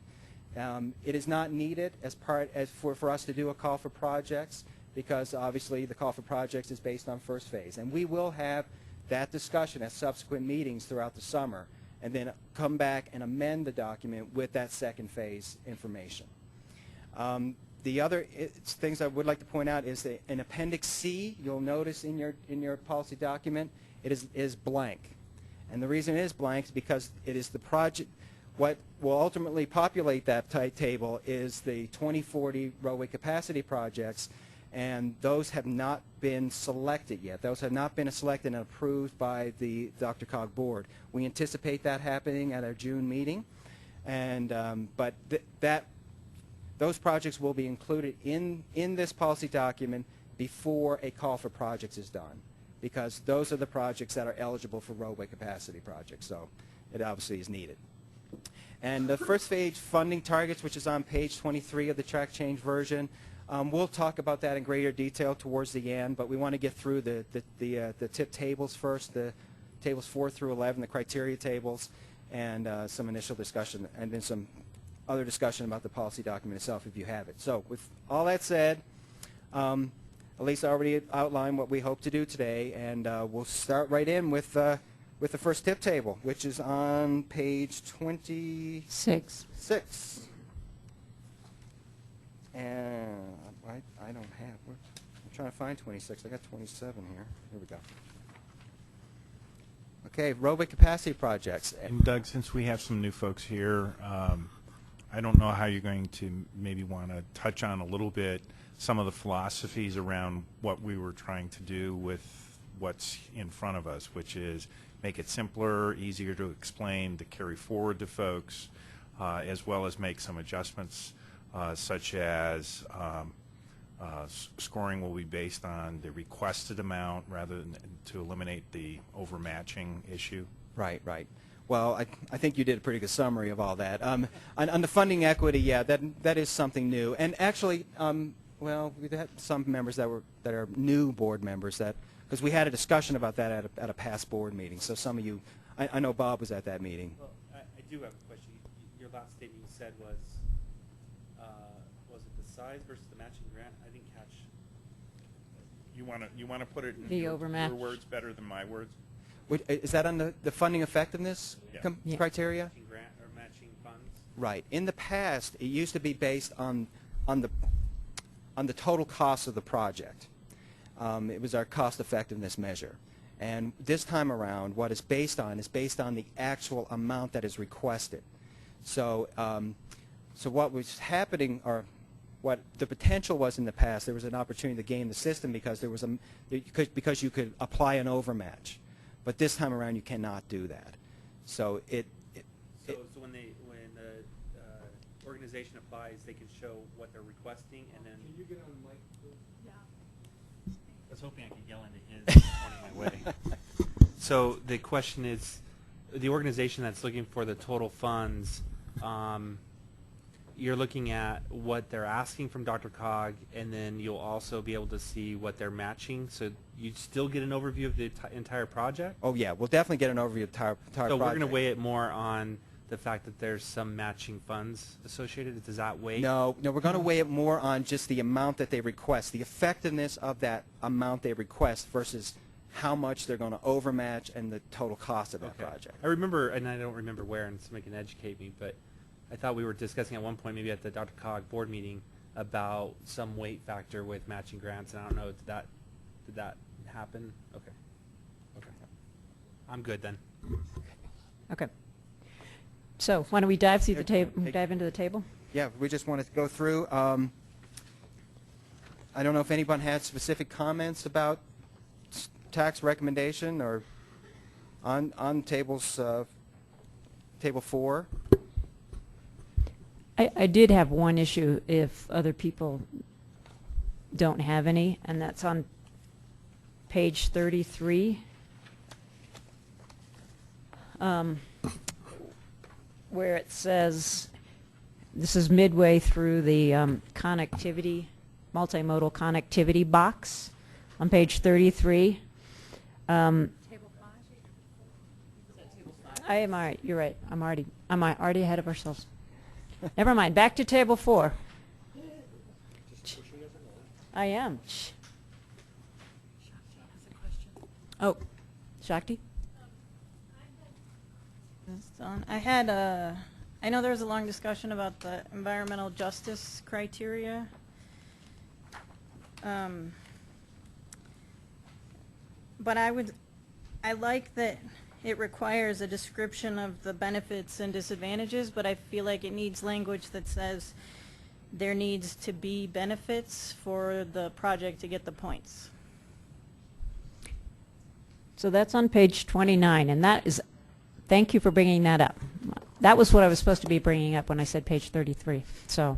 F: It is not needed for us to do a call for projects, because obviously the call for projects is based on first phase. And we will have that discussion at subsequent meetings throughout the summer, and then come back and amend the document with that second phase information. The other things I would like to point out is that in Appendix C, you'll notice in your policy document, it is blank. And the reason it is blank is because it is the project. What will ultimately populate that table is the 2040 roadway capacity projects, and those have not been selected yet. Those have not been selected and approved by the DRCOG board. We anticipate that happening at our June meeting, and but those projects will be included in this policy document before a call for projects is done, because those are the projects that are eligible for roadway capacity projects, so it obviously is needed. And the first phase funding targets, which is on page 23 of the track change version, we'll talk about that in greater detail towards the end, but we want to get through the tip tables first, the tables 4 through 11, the criteria tables, and some initial discussion, and then some other discussion about the policy document itself if you have it. So with all that said, Elisa already outlined what we hope to do today, and we'll start right in with the first tip table, which is on page 26. And I don't have, I'm trying to find 26. I got 27 here. Here we go. Okay, roadway capacity projects.
E: And Doug, since we have some new folks here, I don't know how you're going to maybe want to touch on a little bit some of the philosophies around what we were trying to do with what's in front of us, which is make it simpler, easier to explain, to carry forward to folks, as well as make some adjustments, such as scoring will be based on the requested amount rather than to eliminate the overmatching issue.
F: Right. Well, I think you did a pretty good summary of all that. On the funding equity, yeah, that is something new. And actually, well, we've had some members that are new board members because we had a discussion about that at a past board meeting. So some of you, I know Bob was at that meeting.
G: Well, I do have a question. Your last statement you said was it the size versus the matching grant? I didn't catch.
E: You want to put it in
A: The
E: your
A: overmatch.
E: words better than my words?
F: Is that on the funding effectiveness
E: Yeah.
F: criteria?
G: Matching grant or matching funds?
F: Right. In the past, it used to be based on the total cost of the project. It was our cost effectiveness measure. And this time around, what it's based on is based on the actual amount that is requested. So, so what was happening, or what the potential was in the past, there was an opportunity to game the system because because you could apply an overmatch. But this time around, you cannot do that. So
G: So when the organization applies, they can show what they're requesting, and then. Can you get on the mic, please? Yeah. I was hoping I could yell into his pointing my way. So the question is, the organization that's looking for the total funds, you're looking at what they're asking from DRCOG, and then you'll also be able to see what they're matching. So you still get an overview of the entire project?
F: Oh, yeah. We'll definitely get an overview of the entire project.
G: So we're going to weigh it more on the fact that there's some matching funds associated? Does that weigh?
F: No, we're going to weigh it more on just the amount that they request, the effectiveness of that amount they request versus how much they're going to overmatch and the total cost of that project.
G: I remember, and I don't remember where, and somebody can educate me, but I thought we were discussing at one point, maybe at the DRCOG board meeting, about some weight factor with matching grants, and I don't know, did that happen? Okay. I'm good then.
A: Okay. So why don't we dive through the table?
F: Hey.
A: Dive into the table.
F: Yeah, we just wanted to go through. I don't know if anyone had specific comments about tax recommendation or on tables, table 4.
A: I did have one issue if other people don't have any, and that's on page 33. Where it says, this is midway through the connectivity, multimodal connectivity box on page 33.
C: Table 5?
A: I am all right. You're right. I'm already ahead of ourselves. Never mind. Back to table 4. I am. Shh.
C: Has a question.
A: Oh, Shakti?
H: I know there was a long discussion about the environmental justice criteria. But I like that it requires a description of the benefits and disadvantages, but I feel like it needs language that says there needs to be benefits for the project to get the points.
A: So that's on page 29, and that is, thank you for bringing that up. That was what I was supposed to be bringing up when I said page 33. So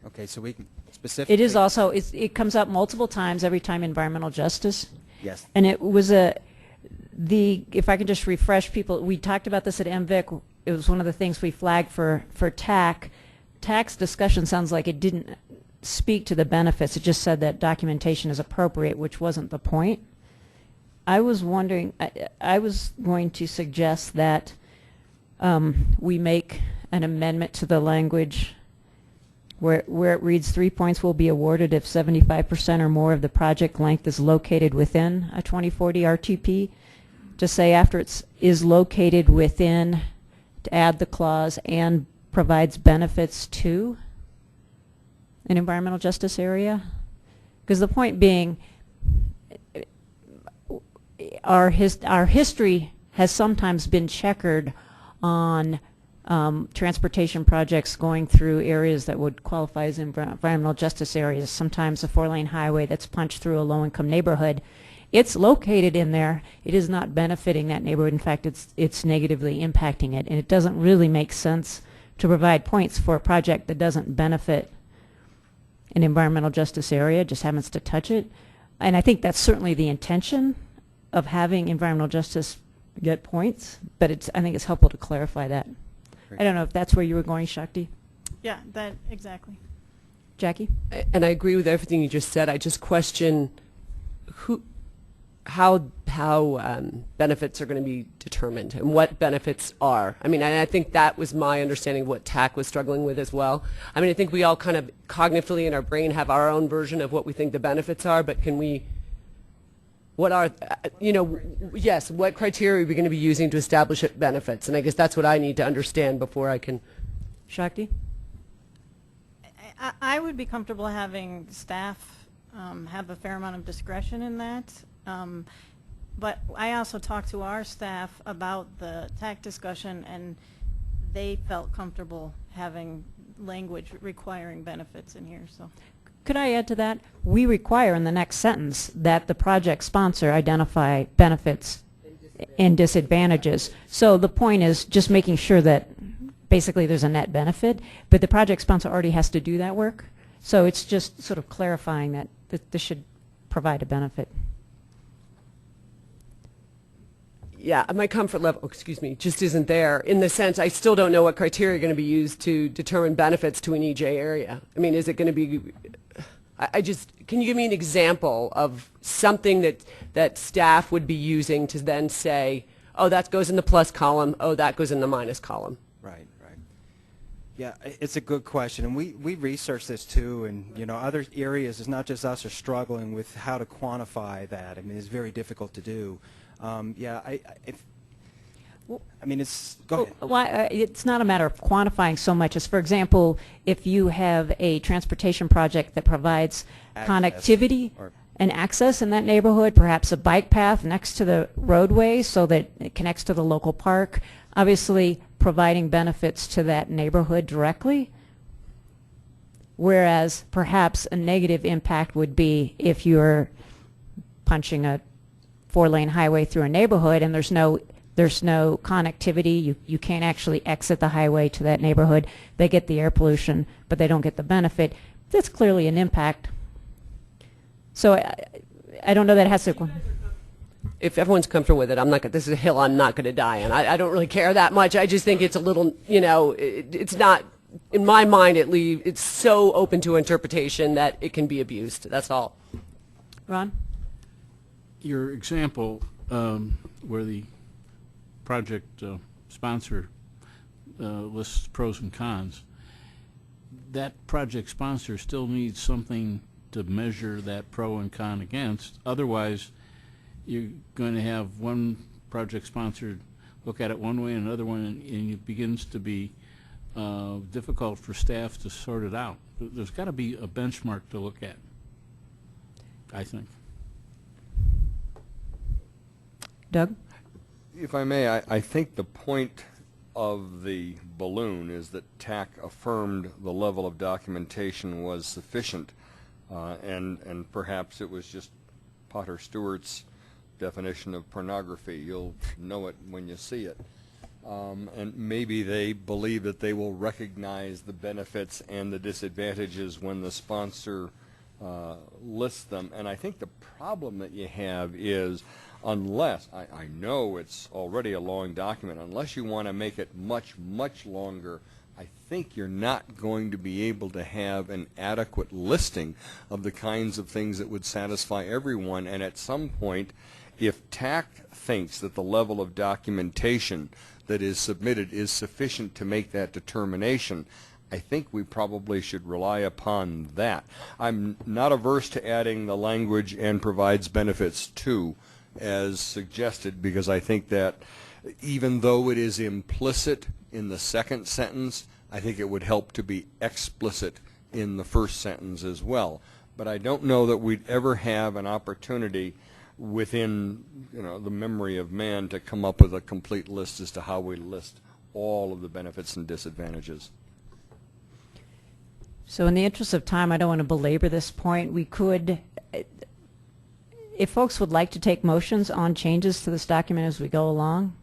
F: Okay, so we can specifically.
A: it is also, it comes up multiple times every time environmental justice.
F: Yes.
A: And it was if I could just refresh people, we talked about this at MVIC. It was one of the things we flagged for TAC. TAC's discussion sounds like it didn't speak to the benefits. It just said that documentation is appropriate, which wasn't the point. I was wondering, I was going to suggest that we make an amendment to the language where it reads 3 points will be awarded if 75% or more of the project length is located within a 2040 RTP. To say after it is located within, to add the clause and provides benefits to an environmental justice area. Because the point being, our history has sometimes been checkered on transportation projects going through areas that would qualify as environmental justice areas. Sometimes a 4-lane highway that's punched through a low-income neighborhood. It's located in there. It is not benefiting that neighborhood. In fact, it's negatively impacting it. And it doesn't really make sense to provide points for a project that doesn't benefit an environmental justice area, just happens to touch it. And I think that's certainly the intention of having environmental justice get points, but I think it's helpful to clarify that.
F: Great.
A: I don't know if that's where you were going, Shakti.
H: Yeah, that exactly.
A: Jackie?
B: And I agree with everything you just said. I just question how benefits are going to be determined and what benefits are. I mean, and I think that was my understanding of what TAC was struggling with as well. I mean, I think we all kind of cognitively in our brain have our own version of what we think the benefits are, but can we, what are, yes, what criteria are we going to be using to establish benefits? And I guess that's what I need to understand before I can.
A: Shakti?
H: I would be comfortable having staff have a fair amount of discretion in that. But I also talked to our staff about the TAC discussion, and they felt comfortable having language requiring benefits in here. So,
A: Could I add to that? We require in the next sentence that the project sponsor identify benefits and disadvantages. So the point is just making sure that basically there's a net benefit, but the project sponsor already has to do that work. So it's just sort of clarifying that this should provide a benefit.
B: Yeah, my comfort level, excuse me, just isn't there in the sense I still don't know what criteria are going to be used to determine benefits to an EJ area. I mean, is it going to be, can you give me an example of something that staff would be using to then say, oh, that goes in the plus column, oh, that goes in the minus column?
F: Right, right. Yeah, it's a good question, and we researched this too, and other areas, it's not just us, are struggling with how to quantify that. I mean, it's very difficult to do. Yeah, I mean, it's, go ahead.
A: Well, it's not a matter of quantifying so much as, for example, if you have a transportation project that provides
F: Access
A: connectivity,
F: or-
A: an access in that neighborhood, perhaps a bike path next to the roadway so that it connects to the local park, obviously providing benefits to that neighborhood directly. Whereas perhaps a negative impact would be if you're punching a 4-lane highway through a neighborhood and there's no connectivity. You can't actually exit the highway to that neighborhood. They get the air pollution, but they don't get the benefit. That's clearly an impact. So I don't know that it has to.
B: If everyone's comfortable with it, I'm not. This is a hill I'm not going to die on. I don't really care that much. I just think it's a little, it's not, in my mind at least, it's so open to interpretation that it can be abused. That's all.
A: Ron?
I: Your example where the project sponsor lists pros and cons, that project sponsor still needs something to measure that pro and con against. Otherwise, you're going to have one project sponsor look at it one way and another one, and it begins to be difficult for staff to sort it out. There's got to be a benchmark to look at, I think.
A: Doug?
J: If I may, I think the point of the balloon is that TAC affirmed the level of documentation was sufficient, and perhaps it was just Potter Stewart's definition of pornography. You'll know it when you see it. And maybe they believe that they will recognize the benefits and the disadvantages when the sponsor lists them. And I think the problem that you have is, unless, I know it's already a long document, unless you want to make it much, much longer, I think you're not going to be able to have an adequate listing of the kinds of things that would satisfy everyone. And at some point, if TAC thinks that the level of documentation that is submitted is sufficient to make that determination, I think we probably should rely upon that. I'm not averse to adding the language "and provides benefits to" as suggested, because I think that even though it is implicit in the second sentence, I think it would help to be explicit in the first sentence as well. But I don't know that we'd ever have an opportunity within the memory of man to come up with a complete list as to how we list all of the benefits and disadvantages.
A: So in the interest of time, I don't want to belabor this point. We could, if folks would like to take motions on changes to this document as we go along,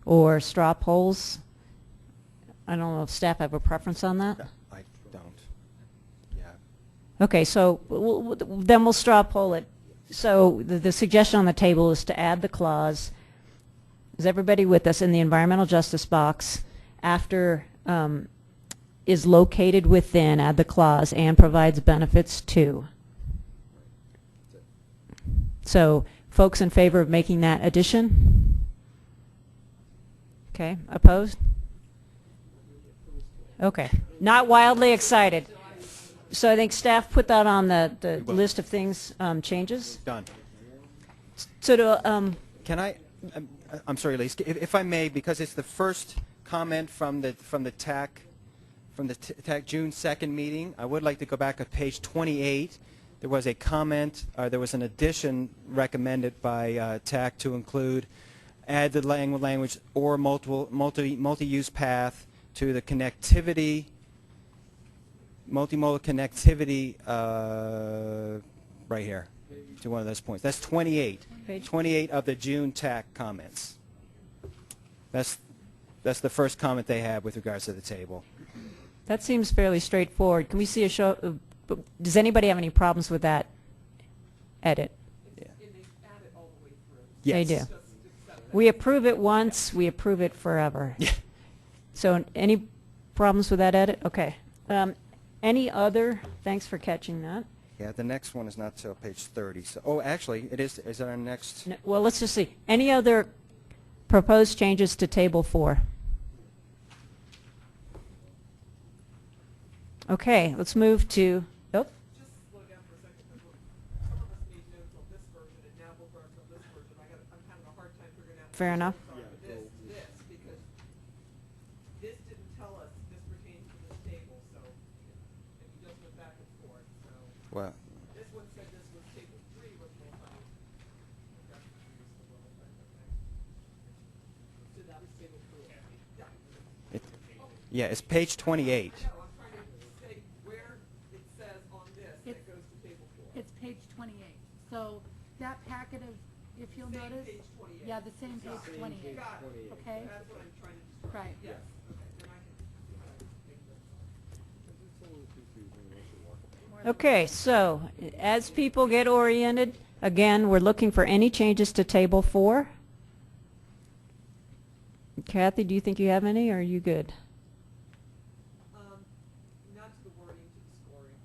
A: or straw polls, I don't know if staff have a preference on that?
F: I don't. Yeah.
A: Okay, so then we'll straw poll it. So the suggestion on the table is to add the clause, is everybody with us, in the environmental justice box, after is located within, add the clause, and provides benefits to. So folks in favor of making that addition? Okay, opposed? Okay, not wildly excited. So I think staff put that on the list of things, changes.
F: Done.
A: So to,
F: Can I? I'm sorry, Lise. If I may, because it's the first comment from the TAC June 2nd meeting, I would like to go back to page 28. There was a comment, there was an addition recommended by TAC to include, add the language or multi-use path to the connectivity. Multimodal connectivity right here to one of those points. That's 28.
A: Page
F: 28 of the June TAC comments. That's the first comment they have with regards to the table.
A: that seems fairly straightforward. Can we see a show? Does anybody have any problems with that edit?
F: Yeah.
A: They do. We approve it once, we approve it forever.
F: Yeah.
A: So any problems with that edit? Okay. Any other? Thanks for catching that.
F: Yeah, the next one is not till page 30. So, oh, actually, it is. Is it our next?
A: No, well, let's just see. Any other proposed changes to Table 4? Okay, let's move to. Oh.
K: Just slow down for a second, because some of us made notes on this version, and now we'll work on this version. I'm having a hard time figuring out.
A: Fair enough.
K: This, because this didn't tell us this pertains to this table, so if you just went back and forth, so.
F: Well,
K: This one said this was table 3 was
F: Yeah, it's page 28.
K: No, I'm trying to say where it says on this that goes to table 4.
C: It's page 28. So that packet of, if you'll
K: Same
C: notice.
K: page 28.
C: Yeah, the same page 28.
K: Got it.
C: Okay?
K: That's what I'm trying to.
C: Right.
K: Yes. Okay. Then I can.
A: Okay, so as people get oriented, again, we're looking for any changes to Table 4. Kathy, do you think you have any, or are you good?
K: Not to the wording, to the scoring.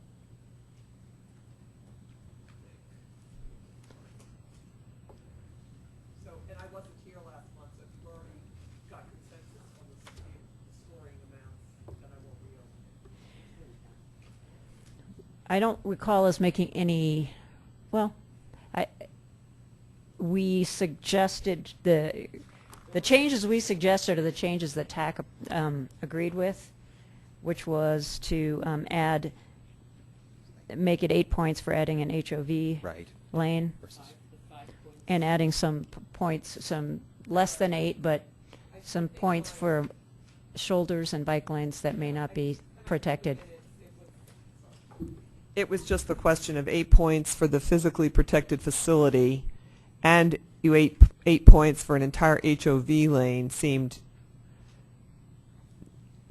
K: So, and I wasn't here last month, so if you've already got consensus on the scoring amounts, then I won't reopen.
A: I don't recall us making any, well, we suggested, the changes we suggested are the changes that TAC agreed with, which was to make it 8 points for adding an HOV
F: Right.
A: lane, and adding some points, some less than 8, but some points for shoulders and bike lanes that may not be protected.
K: It was just the question of 8 points for the physically protected facility, and you 8 points for an entire HOV lane seemed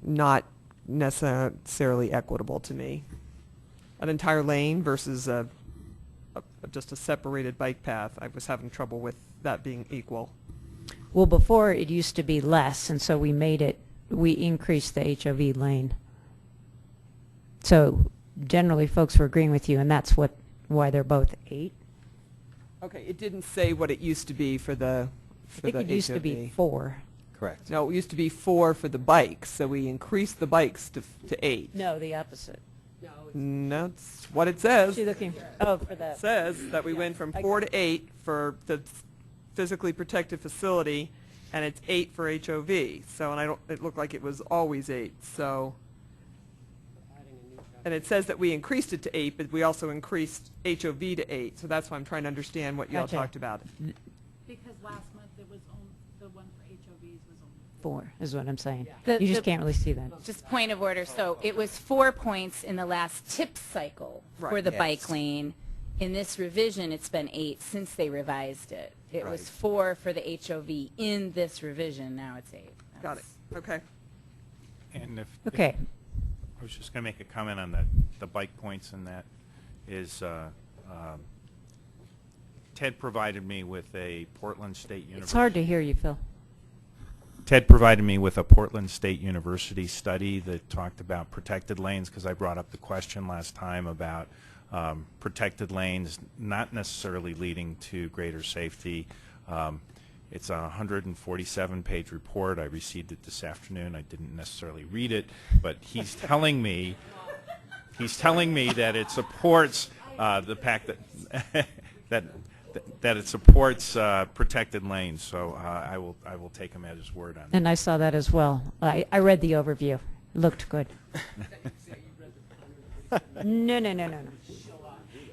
K: not necessarily equitable to me. An entire lane versus just a separated bike path, I was having trouble with that being equal.
A: Well, before it used to be less, and so we increased the HOV lane. So generally folks were agreeing with you, and that's why they're both 8.
K: Okay, it didn't say what it used to be for the
A: I think it used to be
K: HOV.
A: 4.
F: Correct.
K: No, it used to be 4 for the bikes, so we increased the bikes to 8.
A: No, the opposite.
K: No, that's what it says.
A: She looking, oh, for
K: It
A: that.
K: says that we went from 4 to 8 for the physically protected facility, and it's 8 for HOV. So, and it looked like it was always 8. So, and it says that we increased it to 8, but we also increased HOV to 8. So that's why I'm trying to understand what y'all
A: Gotcha.
K: talked about.
C: Because last month it was the one for HOVs was only
A: 4 is what I'm saying.
L: The-
A: You just
L: the-
A: can't really see that.
L: Just point of order, so it was 4 points in the last tip cycle for
K: Right.
L: the
F: Yes.
L: bike lane. In this revision, it's been 8 since they revised it. It
F: Right.
L: was 4 for the HOV in this revision, now it's 8.
K: Got it. Okay.
E: And
A: Okay.
E: I was just going to make a comment on the bike points, and that is Ted provided me with a Portland State University.
A: It's hard to hear you, Phil.
E: Ted provided me with a Portland State University study that talked about protected lanes, because I brought up the question last time about protected lanes not necessarily leading to greater safety. It's a 147-page report. I received it this afternoon. I didn't necessarily read it, but he's telling me that it supports the fact that it supports protected lanes. So I will take him at his word on that.
A: And I saw that as well. I read the overview. It looked good. No.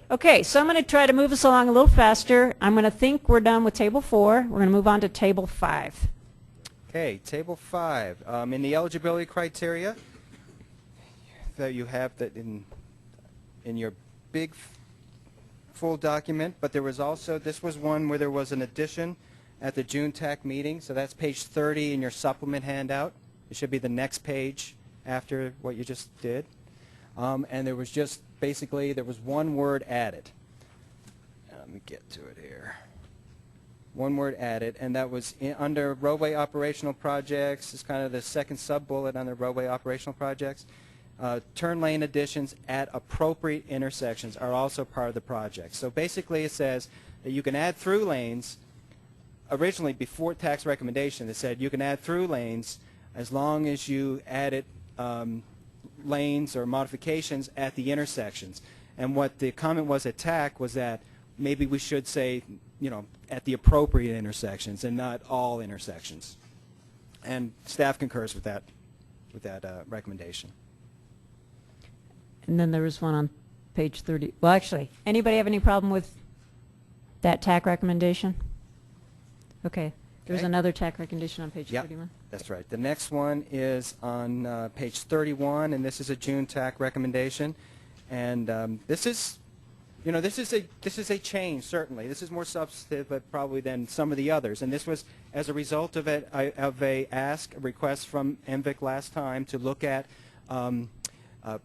A: Okay, so I'm going to try to move us along a little faster. I'm going to think we're done with Table 4. We're going to move on to Table 5.
F: Okay, Table 5. In the eligibility criteria that you have that in your big full document, but there was also, this was one where there was an addition at the June TAC meeting, so that's page 30 in your supplement handout. It should be the next page after what you just did. And there was just, basically, there was one word added. Let me get to it here. One word added, and that was under roadway operational projects. It's kind of the second sub-bullet under roadway operational projects. Turn lane additions at appropriate intersections are also part of the project. So basically it says that you can add through lanes. Originally, before tax recommendation, it said you can add through lanes as long as you added lanes or modifications at the intersections. And what the comment was at TAC was that maybe we should say, you know, at the appropriate intersections and not all intersections. And staff concurs with that recommendation.
A: And then there was one on page 30. Well, actually, anybody have any problem with that TAC recommendation? Okay. There's
F: Okay.
A: another TAC recommendation on page
F: Yep,
A: 31.
F: that's right. The next one is on page 31, and this is a June TAC recommendation. And this is, you know, this is a change, certainly. This is more substantive, but probably than some of the others. And this was as a result of a request from MVIC last time to look at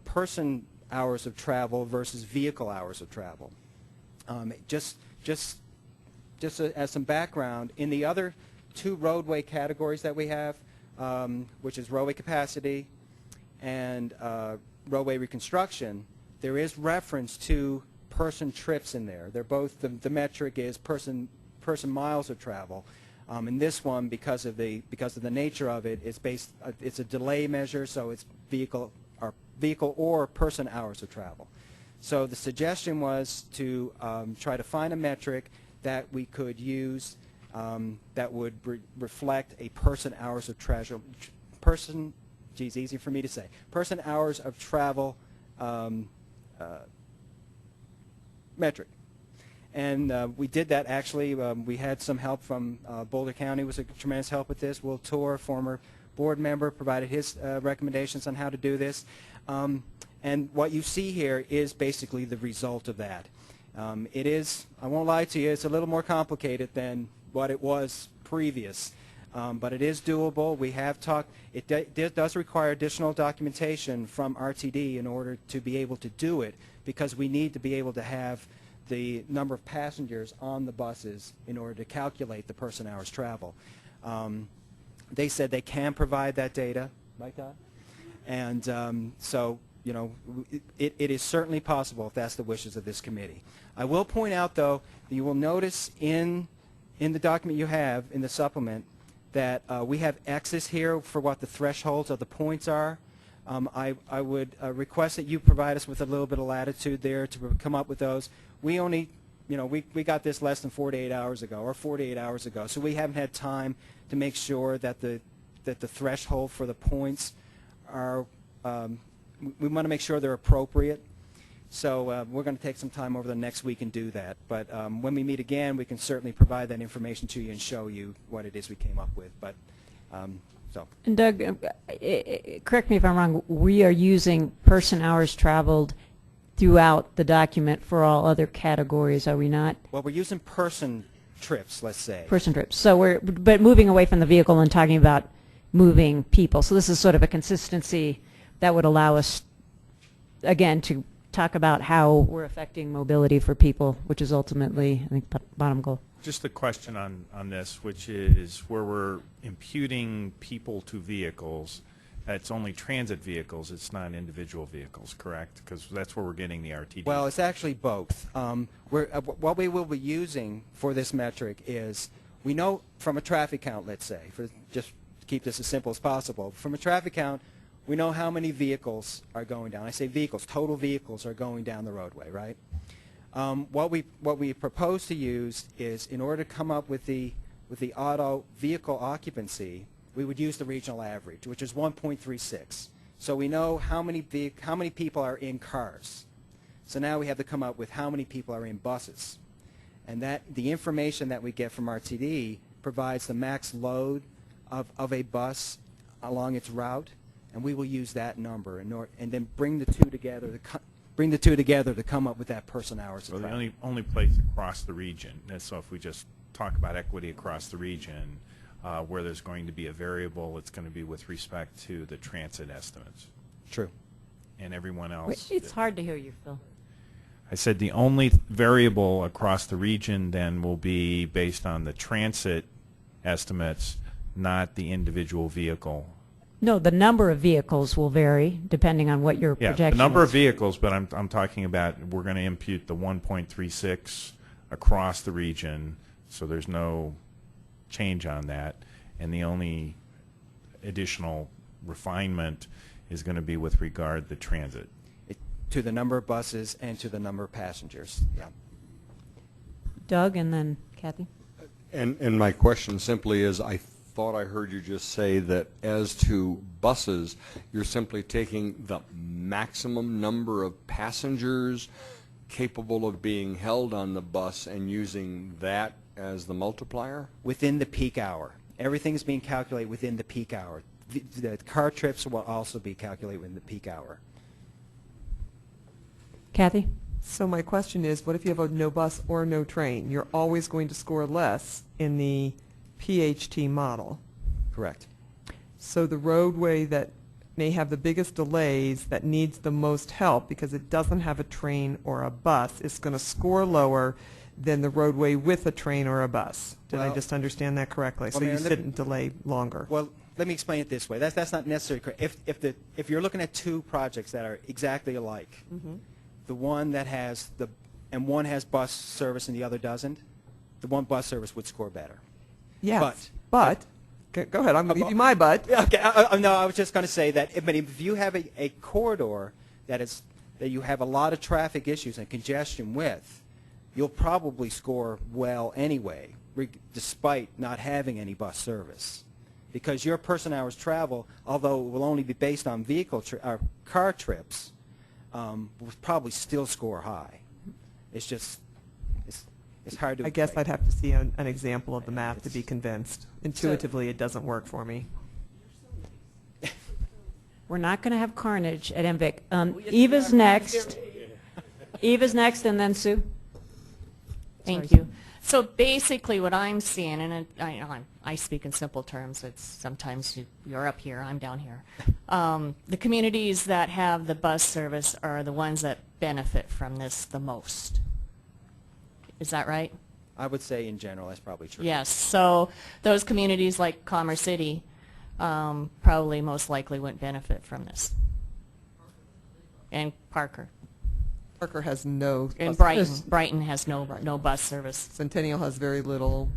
F: person hours of travel versus vehicle hours of travel. Just as some background, in the other two roadway categories that we have, which is roadway capacity and roadway reconstruction, there is reference to person trips in there. They're both, the metric is person miles of travel. In this one, because of the nature of it, it's a delay measure, so it's vehicle or person hours of travel. So the suggestion was to try to find a metric that we could use that would reflect a person hours of travel, easy for me to say, person hours of travel metric. And we did that actually. We had some help from Boulder County was a tremendous help with this. Will Torr, former board member, provided his recommendations on how to do this. And what you see here is basically the result of that. It is, I won't lie to you, it's a little more complicated than what it was previous. But it is doable. We have talked, it does require additional documentation from RTD in order to be able to do it, because we need to be able to have the number of passengers on the buses in order to calculate the person hours travel. They said they can provide that data, right, Todd? And so, you know, it is certainly possible if that's the wishes of this committee. I will point out, though, that you will notice in the document you have in the supplement that we have X's here for what the thresholds of the points are. I would request that you provide us with a little bit of latitude there to come up with those. We only, you know, we got this less than 48 hours ago, or 48 hours ago, so we haven't had time to make sure that the threshold for the points are, we want to make sure they're appropriate. So we're going to take some time over the next week and do that. But when we meet again, we can certainly provide that information to you and show you what it is we came up with. But so.
A: And Doug, correct me if I'm wrong, we are using person hours traveled throughout the document for all other categories, are we not?
F: Well, we're using person trips, let's say.
A: Person trips. So but moving away from the vehicle and talking about moving people. So this is sort of a consistency that would allow us, again, to talk about how we're affecting mobility for people, which is ultimately, I think, bottom goal.
E: Just a question on this, which is where we're imputing people to vehicles. It's only transit vehicles. It's not individual vehicles, correct? Because that's where we're getting the RTD.
F: Well, it's actually both. What we will be using for this metric is, we know from a traffic count, let's say, for just to keep this as simple as possible, from a traffic count, we know how many vehicles are going down. I say vehicles, total vehicles are going down the roadway, right? What we propose to use is, in order to come up with the auto vehicle occupancy, we would use the regional average, which is 1.36. So we know how many people are in cars. So now we have to come up with how many people are in buses. And that the information that we get from RTD provides the max load of a bus along its route, and we will use that number and then bring the two together to come up with that person hours of
E: So
F: travel.
E: the only place across the region, and so if we just talk about equity across the region, where there's going to be a variable, it's going to be with respect to the transit estimates.
F: True.
E: And everyone else.
A: It's hard to hear you, Phil.
E: I said the only variable across the region then will be based on the transit estimates, not the individual vehicle.
A: No, the number of vehicles will vary depending on what your projection
E: Yeah, the number
A: is.
E: of vehicles, but I'm talking about, we're going to impute the 1.36 across the region, so there's no change on that, and the only additional refinement is going to be with regard to transit.
F: To the number of buses and to the number of passengers. Yeah.
A: Doug and then Kathy.
J: And my question simply is, I thought I heard you just say that as to buses, you're simply taking the maximum number of passengers capable of being held on the bus and using that as the multiplier?
F: Within the peak hour. Everything's being calculated within the peak hour. The car trips will also be calculated within the peak hour.
A: Kathy?
K: So my question is, what if you have a no bus or no train? You're always going to score less in the PHT model.
F: Correct.
K: So the roadway that may have the biggest delays, that needs the most help because it doesn't have a train or a bus, is going to score lower than the roadway with a train or a bus. Did I
F: Well-
K: just understand that correctly?
F: Well,
K: So you
F: Mayor,
K: sit and delay longer.
F: Well, let me explain it this way. That's not necessarily correct. If you're looking at two projects that are exactly alike, the one that has one has bus service and the other doesn't, the one bus service would score better.
K: Yes, but go ahead. I'm going to give you my but.
F: Yeah, okay. No, I was just going to say that if you have a corridor that you have a lot of traffic issues and congestion with, you'll probably score well anyway, despite not having any bus service. Because your person hours travel, although it will only be based on car trips, will probably still score high. It's just, it's hard to
K: I guess
F: explain.
K: I'd have to see an example of the math to be convinced. Intuitively, it doesn't work for me.
A: We're not going to have carnage at MVIC. Eva's next. Eva's next, and then Sue.
M: Thank
A: Sorry,
M: you. So basically what I'm seeing, and I speak in simple terms, it's sometimes you're up here, I'm down here. The communities that have the bus service are the ones that benefit from this the most. Is that right?
F: I would say in general that's probably true.
M: Yes. So those communities like Commerce City probably most likely wouldn't benefit from this. And Parker.
K: Parker has no
M: And
K: bus
M: Brighton has no bus service.
K: Centennial has very little.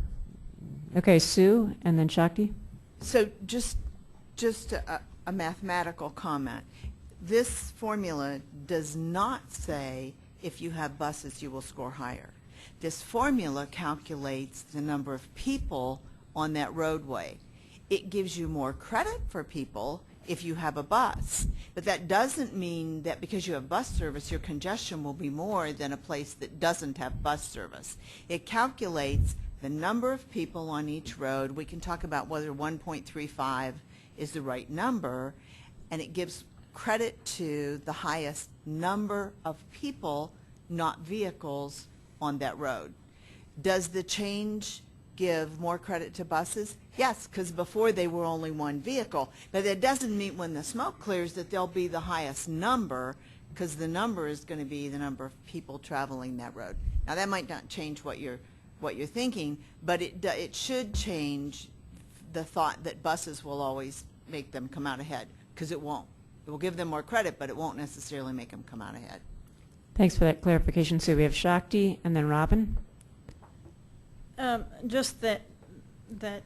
A: Okay, Sue, and then Shakti.
N: So just a mathematical comment. This formula does not say if you have buses you will score higher. This formula calculates the number of people on that roadway. It gives you more credit for people if you have a bus. But that doesn't mean that because you have bus service, your congestion will be more than a place that doesn't have bus service. It calculates the number of people on each road. We can talk about whether 1.35 is the right number, and it gives credit to the highest number of people, not vehicles, on that road. Does the change give more credit to buses? Yes, because before they were only one vehicle. But that doesn't mean when the smoke clears that they'll be the highest number, because the number is going to be the number of people traveling that road. Now that might not change what you're thinking, but it should change the thought that buses will always make them come out ahead, because it won't. It will give them more credit, but it won't necessarily make them come out ahead.
A: Thanks for that clarification, Sue. We have Shakti, and then Robin.
H: Just that the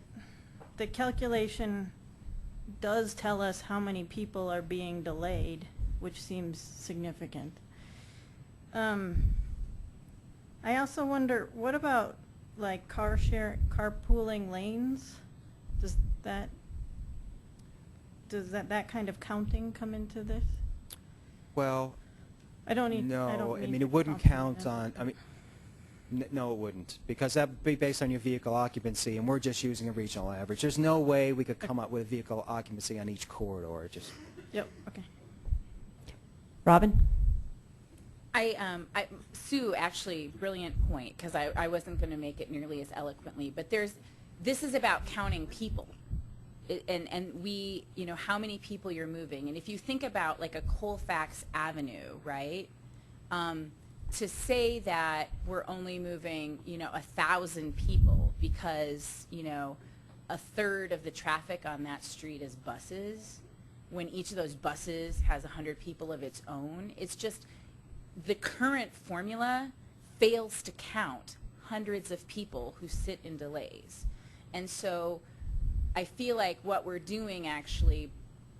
H: calculation does tell us how many people are being delayed, which seems significant. I also wonder, what about like carpooling lanes? Does that kind of counting come into this?
F: Well,
H: I mean,
F: it wouldn't count on, no, it wouldn't, because that would be based on your vehicle occupancy, and we're just using a regional average. There's no way we could come up with vehicle occupancy on each corridor.
H: Yep, okay.
A: Robin?
L: Sue, actually, brilliant point, because I wasn't going to make it nearly as eloquently, but this is about counting people. And we, how many people you're moving. And if you think about like a Colfax Avenue, right, to say that we're only moving, 1,000 people because, a third of the traffic on that street is buses, when each of those buses has 100 people of its own, it's just the current formula fails to count hundreds of people who sit in delays. And so I feel like what we're doing actually,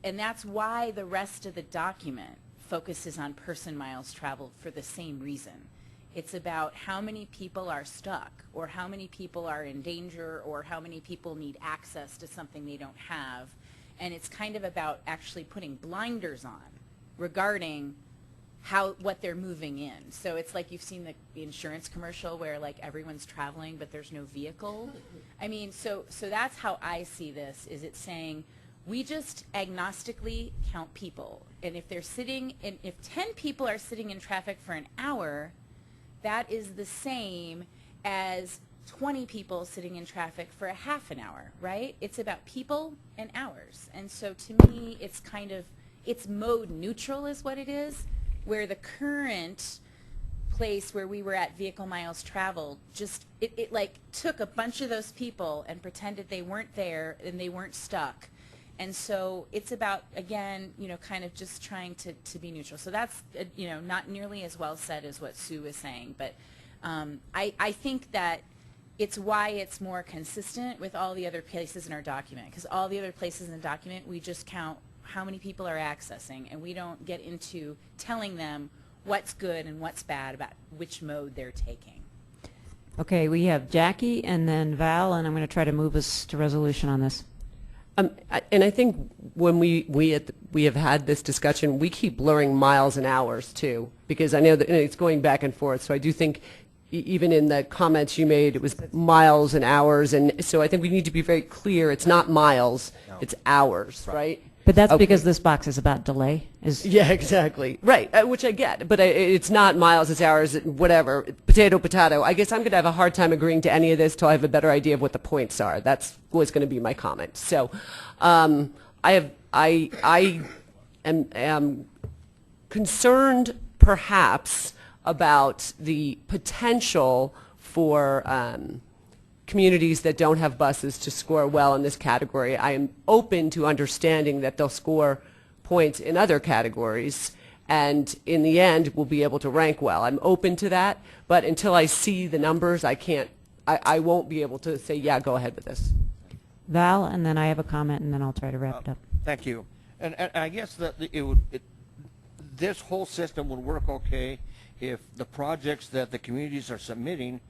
L: and that's why the rest of the document focuses on person miles traveled for the same reason. It's about how many people are stuck, or how many people are in danger, or how many people need access to something they don't have. And it's kind of about actually putting blinders on regarding what they're moving in. So it's like you've seen the insurance commercial where like everyone's traveling but there's no vehicle. I mean, so that's how I see this, is it's saying we just agnostically count people. And if they're sitting in, if 10 people are sitting in traffic for an hour, that is the same as 20 people sitting in traffic for a half an hour, right? It's about people and hours. And so to me, it's kind of, it's mode neutral is what it is, where the current place where we were at vehicle miles traveled, just, it like took a bunch of those people and pretended they weren't there and they weren't stuck. And so it's about, again, you know, kind of just trying to be neutral. So that's, you know, not nearly as well said as what Sue was saying. But I think that it's why it's more consistent with all the other places in our document. Because all the other places in the document, we just count how many people are accessing. And we don't get into telling them what's good and what's bad about which mode they're taking.
A: Okay, we have Jackie and then Val, and I'm going to try to move us to resolution on this.
B: And I think when we have had this discussion, we keep blurring miles and hours too, because I know that it's going back and forth. So I do think even in the comments you made, it was miles and hours, and so I think we need to be very clear. It's not miles, it's hours, right?
A: But that's
B: Okay.
A: because this box is about delay.
B: Yeah, exactly. Right, which I get. But it's not miles, it's hours, whatever. Potato, potato. I guess I'm going to have a hard time agreeing to any of this till I have a better idea of what the points are. That's what's going to be my comment. So I am concerned perhaps about the potential for communities that don't have buses to score well in this category. I am open to understanding that they'll score points in other categories, and in the end we'll be able to rank well. I'm open to that, but until I see the numbers, I won't be able to say, yeah, go ahead with this.
A: Val, and then I have a comment, and then I'll try to wrap it up.
O: Thank you. And I guess that this whole system would work okay if the projects that the communities are submitting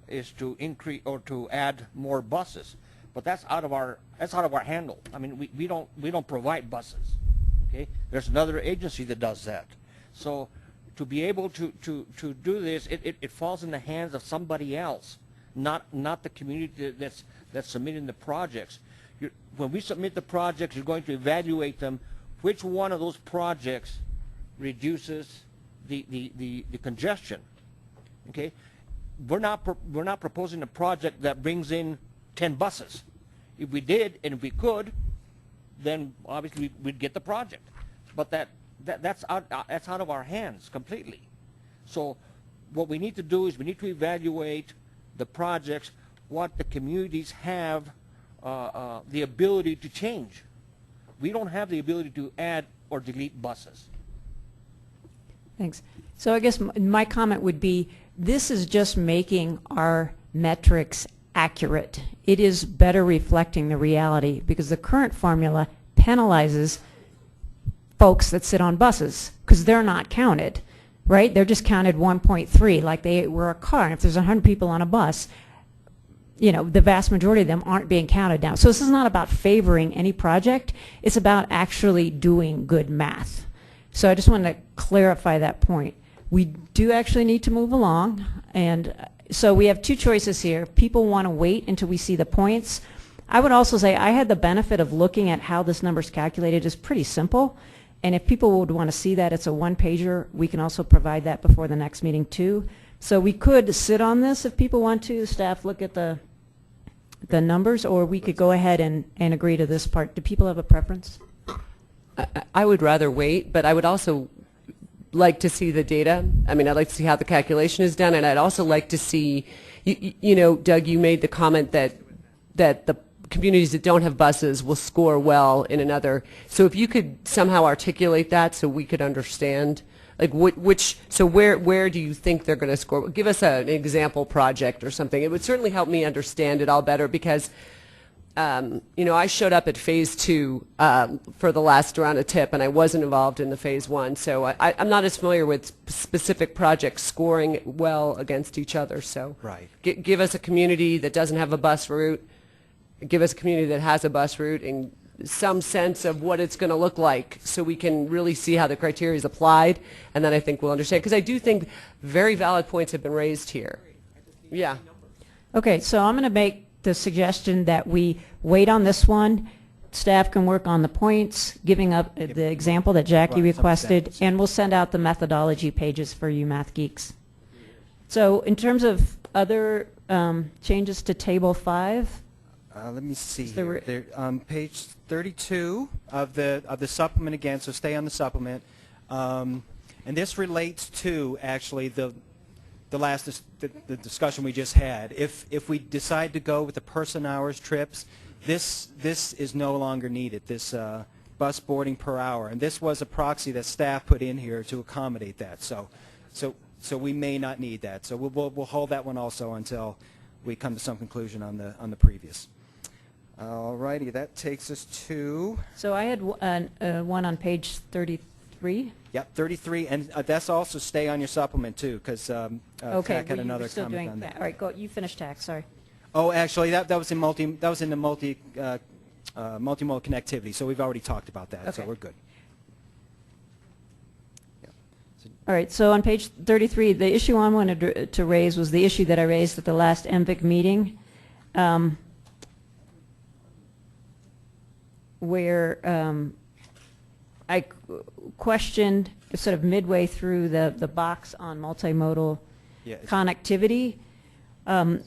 O: is to increase or to add more buses, but that's out of our handle. I mean, we don't provide buses. Okay, there's another agency that does that. So to be able to do this, it falls in the hands of somebody else, not the community that's submitting the projects. When we submit the projects, you're going to evaluate them. Which one of those projects reduces the congestion? Okay. We're not proposing a project that brings in 10 buses. If we did, and if we could, then obviously we'd get the project. But that's out of our hands completely. So what we need to do is we need to evaluate the projects, what the communities have the ability to change. We don't have the ability to add or delete buses.
A: Thanks. So I guess my comment would be, this is just making our metrics accurate. It is better reflecting the reality, because the current formula penalizes folks that sit on buses because they're not counted, right? They're just counted 1.3 like they were a car. And if there's 100 people on a bus, you know, the vast majority of them aren't being counted now. So this is not about favoring any project. It's about actually doing good math. So I just wanted to clarify that point. We do actually need to move along, and so we have two choices here. People want to wait until we see the points. I would also say I had the benefit of looking at how this number is calculated. It's pretty simple, and if people would want to see that, it's a one-pager. We can also provide that before the next meeting too. So we could sit on this if people want to. Staff look at the numbers, or we could go ahead and agree to this part. Do people have a preference?
B: I would rather wait, but I would also like to see the data. I mean, I'd like to see how the calculation is done, and I'd also like to see, you know, Doug, you made the comment that the communities that don't have buses will score well in another. So if you could somehow articulate that so we could understand, like where do you think they're going to score? Give us an example project or something. It would certainly help me understand it all better, because you know, I showed up at phase 2 for the last round of TIP, and I wasn't involved in the phase 1, so I'm not as familiar with specific projects scoring well against each other. So
G: right.
B: Give us a community that doesn't have a bus route, give us a community that has a bus route, and some sense of what it's going to look like so we can really see how the criteria is applied, and then I think we'll understand. Because I do think very valid points have been raised here. Yeah.
A: Okay, so I'm going to make the suggestion that we wait on this one. Staff can work on the points, giving up the example that Jackie
F: Right, some
A: requested,
F: examples.
A: and we'll send out the methodology pages for you math geeks. So in terms of other changes to Table 5,
F: Let me see
A: there
F: here. There, page 32 of the supplement again, so stay on the supplement. And this relates to actually the discussion we just had. If we decide to go with the person hours trips, this is no longer needed, this bus boarding per hour. And this was a proxy that staff put in here to accommodate that. So we may not need that. So we'll hold that one also until we come to some conclusion on the previous. All righty, that takes us to...
A: so I had one on page 33.
F: Yep, 33, and that's also stay on your supplement too, because
A: Okay,
F: TAC had
A: well, you
F: another
A: were still
F: comment
A: doing
F: on that.
A: All right, go. You finish tax. Sorry.
F: Oh, actually, that was in the multimodal connectivity, so we've already talked about that, so
A: Okay.
F: we're good.
A: All right, so on page 33, the issue I wanted to raise was the issue that I raised at the last MVIC meeting, where I questioned sort of midway through the box on multimodal connectivity,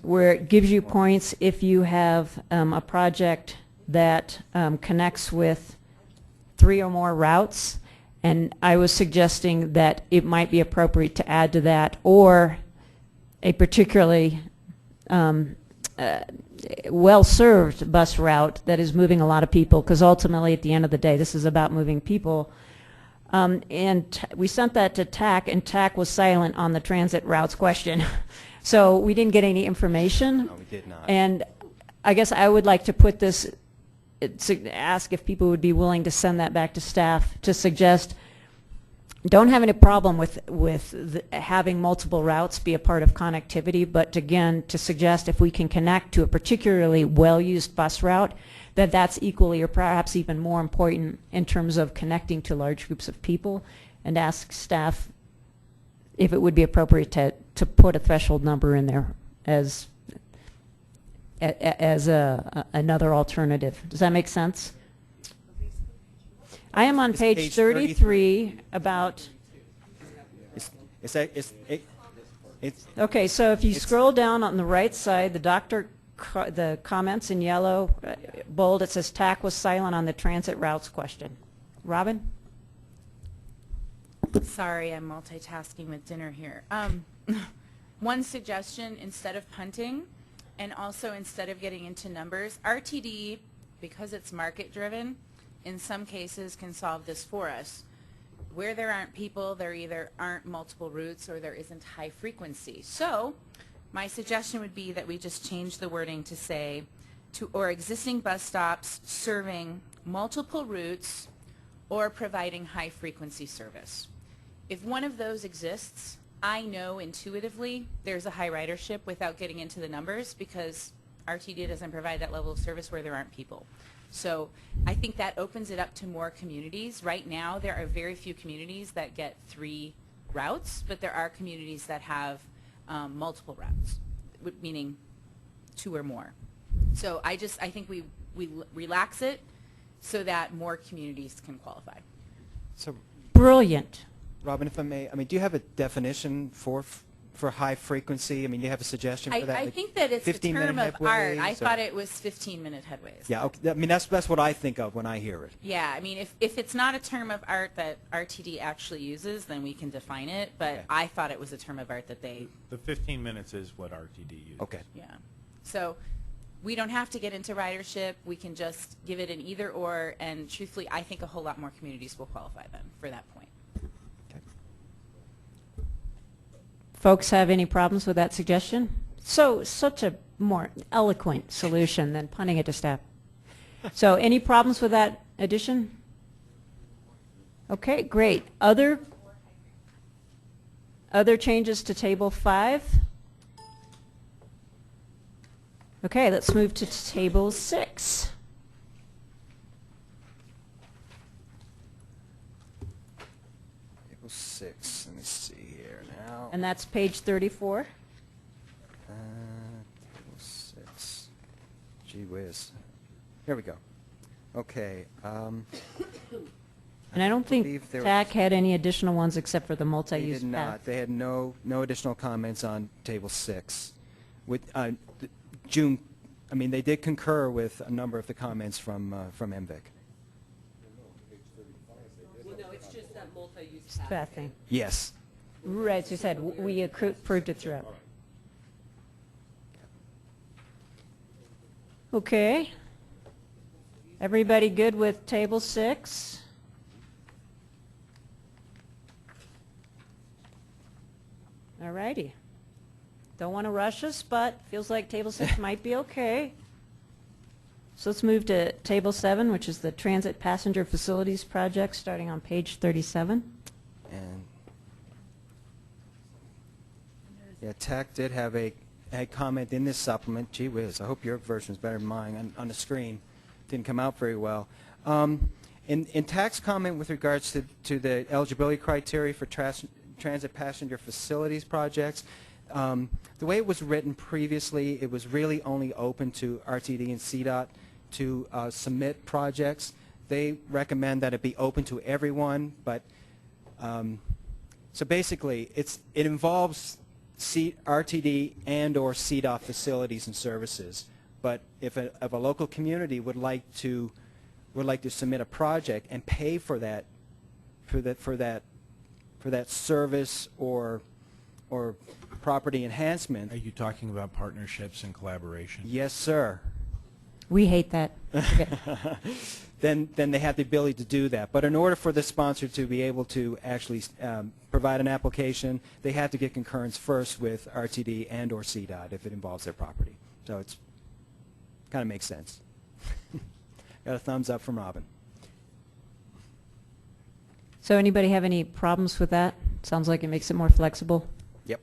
A: where it gives you points if you have a project that connects with 3 or more routes. And I was suggesting that it might be appropriate to add to that, or a particularly well-served bus route that is moving a lot of people, because ultimately at the end of the day this is about moving people. And we sent that to TAC, and TAC was silent on the transit routes question. So we didn't get any information.
F: No, we did not.
A: And I guess I would like to put this, ask if people would be willing to send that back to staff to suggest, don't have any problem with having multiple routes be a part of connectivity, but again, to suggest if we can connect to a particularly well-used bus route, that's equally or perhaps even more important in terms of connecting to large groups of people, and ask staff if it would be appropriate to put a threshold number in there as another alternative. Does that make sense? I am on
F: It's
A: page
F: page
A: 33 about... Okay, so if you scroll down on the right side, the comments in yellow, bold, it says TAC was silent on the transit routes question. Robin?
L: Sorry, I'm multitasking with dinner here. One suggestion, instead of punting, and also instead of getting into numbers, RTD, because it's market driven, in some cases can solve this for us. Where there aren't people, there either aren't multiple routes or there isn't high frequency. So my suggestion would be that we just change the wording to say, or existing bus stops serving multiple routes or providing high frequency service. If one of those exists, I know intuitively there's a high ridership without getting into the numbers, because RTD doesn't provide that level of service where there aren't people. So I think that opens it up to more communities. Right now there are very few communities that get 3 routes, but there are communities that have multiple routes, meaning 2 or more. So I think we relax it so that more communities can qualify.
F: So,
A: Brilliant.
F: Robin, if I may, do you have a definition for high frequency? Do you have a suggestion for that?
L: I think that it's a
F: 15-minute
L: term of art. I
F: headways,
L: thought it was 15-minute headways.
F: Yeah, okay. That's what I think of when I hear it.
L: Yeah, if it's not a term of art that RTD actually uses, then we can define it, but
F: Okay.
L: I thought it was a term of art that they...
E: The 15 minutes is what RTD uses.
F: Okay.
L: Yeah. So we don't have to get into ridership. We can just give it an either or, and truthfully, I think a whole lot more communities will qualify then for that point.
A: Folks have any problems with that suggestion? Such a more eloquent solution than punting it to staff. So any problems with that addition? Okay, great. Other changes to Table 5? Okay, let's move to Table 6.
F: Table 6. Let me see here now.
A: And that's page 34.
F: Table 6. Gee whiz. Here we go. Okay.
A: And I don't think
F: believe there
A: TAC had any additional ones except for the
F: They
A: multi-use
F: did
A: path.
F: not. They had no additional comments on Table 6. With June, I mean, they did concur with a number of the comments from MVIC.
B: Well, no, it's just that multi-use
A: Path thing.
F: Yes.
A: Right, as you said, we approved it throughout. Okay. Everybody good with Table 6? All righty. Don't want to rush us, but feels like Table 6 might be okay. So let's move to Table 7, which is the Transit Passenger Facilities Project, starting on page 37.
F: And yeah, TAC did have a comment in this supplement. Gee whiz, I hope your version is better than mine on the screen. Didn't come out very well. In TAC's comment with regards to the eligibility criteria for transit passenger facilities projects, the way it was written previously, it was really only open to RTD and CDOT to submit projects. They recommend that it be open to everyone, but so basically it involves RTD and or CDOT facilities and services. But if a local community would like to submit a project and pay for that service or property enhancement.
E: Are you talking about partnerships and collaboration?
F: Yes, sir.
A: We hate that.
F: Then they have the ability to do that. But in order for the sponsor to be able to actually provide an application, they have to get concurrence first with RTD and or CDOT if it involves their property. So it's kind of makes sense. Got a thumbs up from Robin.
A: So anybody have any problems with that? Sounds like it makes it more flexible.
F: Yep.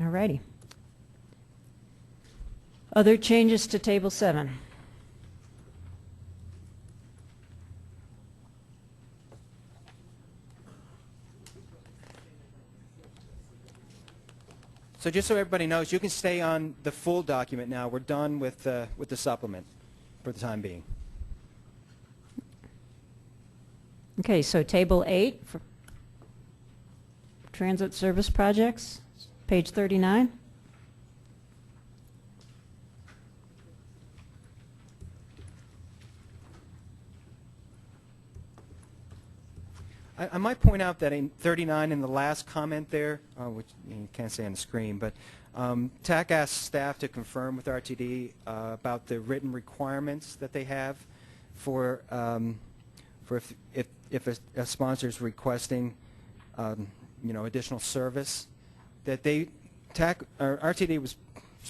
A: All righty. Other changes to Table 7?
F: So just so everybody knows, you can stay on the full document now. We're done with the supplement for the time being.
A: Okay, so Table 8 for transit service projects, page 39.
F: I might point out that in 39, in the last comment there, which you can't see on the screen, but TAC asked staff to confirm with RTD about the written requirements that they have for if a sponsor is requesting additional service, that RTD was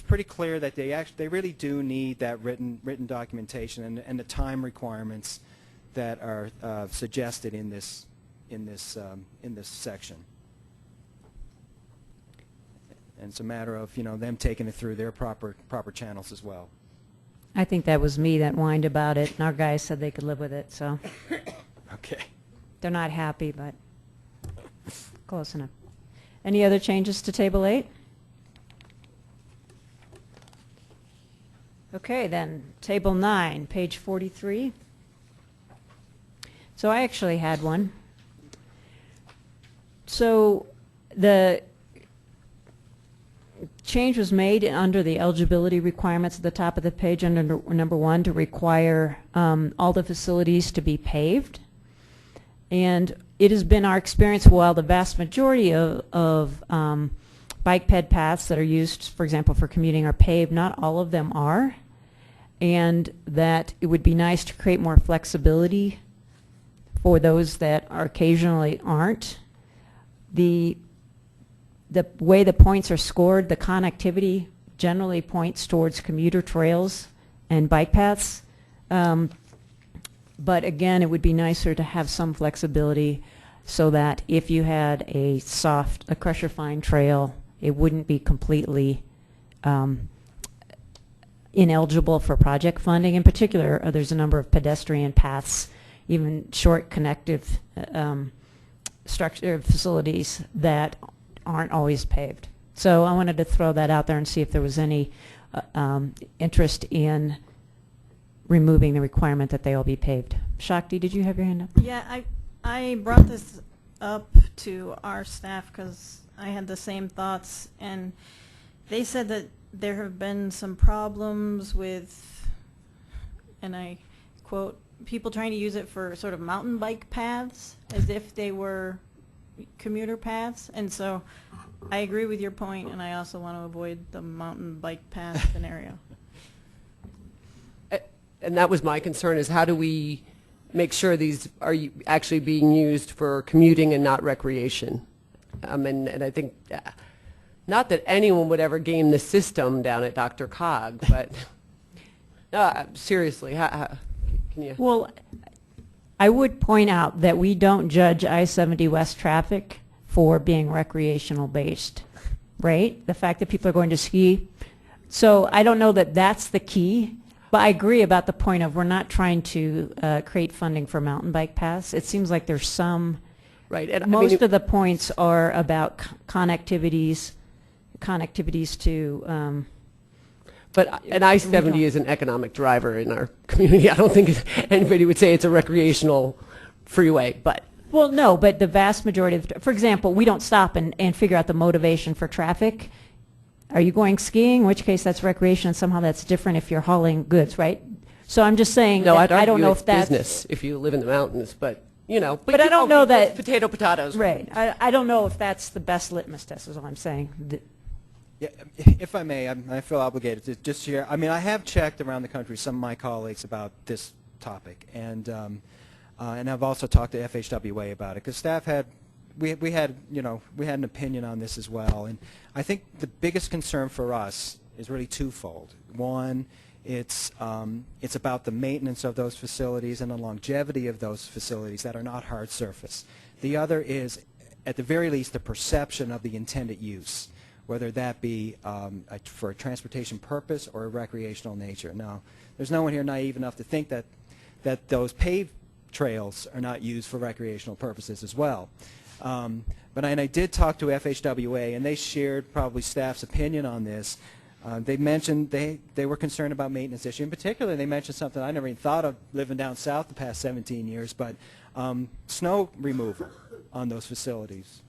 F: pretty clear that they really do need that written documentation and the time requirements that are suggested in this section. And it's a matter of them taking it through their proper channels as well.
A: I think that was me that whined about it, and our guys said they could live with it, so.
F: Okay.
A: They're not happy, but close enough. Any other changes to Table 8? Okay, then, Table 9, page 43. So I actually had one. So the change was made under the eligibility requirements at the top of the page under number 1 to require all the facilities to be paved. And it has been our experience, while the vast majority of bike ped paths that are used, for example, for commuting are paved, not all of them are. And that it would be nice to create more flexibility for those that are occasionally aren't. The way the points are scored, the connectivity generally points towards commuter trails and bike paths. But again, it would be nicer to have some flexibility so that if you had a crusher fine trail, it wouldn't be completely ineligible for project funding. In particular, there's a number of pedestrian paths, even short connective structure facilities that aren't always paved. So I wanted to throw that out there and see if there was any interest in removing the requirement that they all be paved. Shakti, did you have your hand up?
H: Yeah, I brought this up to our staff because I had the same thoughts, and they said that there have been some problems with, and I quote, people trying to use it for sort of mountain bike paths as if they were commuter paths. And so I agree with your point, and I also want to avoid the mountain bike path scenario.
B: And that was my concern, is how do we make sure these are actually being used for commuting and not recreation? And I think, not that anyone would ever game the system down at DRCOG, but seriously, how can you?
A: Well, I would point out that we don't judge I-70 West traffic for being recreational based, right? The fact that people are going to ski. So I don't know that that's the key, but I agree about the point of we're not trying to create funding for mountain bike paths. It seems like there's some,
B: right. And
A: most of the points are about connectivities to,
B: but an I-70 is an economic driver in our community. I don't think anybody would say it's a recreational freeway, but.
A: Well, no, but the vast majority of, for example, we don't stop and figure out the motivation for traffic. Are you going skiing? In which case that's recreation, and somehow that's different if you're hauling goods, right? So I'm just saying
B: No,
A: that
B: I
A: don't know if that's
B: business if you live in the mountains, but you know.
A: But I don't know that
B: potatoes.
A: Right. I don't know if that's the best litmus test. Is all I'm saying.
F: Yeah, if I may, I feel obligated to just share. I mean, I have checked around the country some of my colleagues about this topic, and I've also talked to FHWA about it because staff had, we had an opinion on this as well, and I think the biggest concern for us is really twofold. One, it's about the maintenance of those facilities and the longevity of those facilities that are not hard surface. The other is, at the very least, the perception of the intended use, whether that be for a transportation purpose or a recreational nature. Now, there's no one here naive enough to think that those paved trails are not used for recreational purposes as well. But I did talk to FHWA, and they shared probably staff's opinion on this. They mentioned they were concerned about maintenance issue. In particular, they mentioned something I never even thought of living down south the past 17 years, but snow removal on those facilities.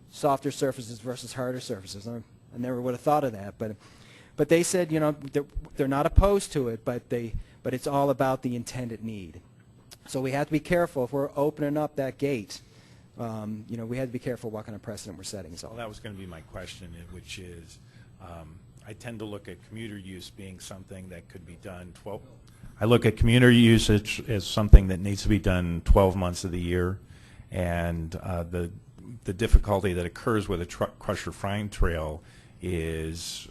F: Softer surfaces versus harder surfaces. I never would have thought of that, but they said, you know, they're not opposed to it, but it's all about the intended need. So we have to be careful if we're opening up that gate. You know, we have to be careful what kind of precedent we're setting. So
E: well, that was going to be my question, which is, I tend to look at commuter use being something that could be done 12. I look at commuter usage as something that needs to be done 12 months of the year, and the difficulty that occurs with a crusher fine trail is,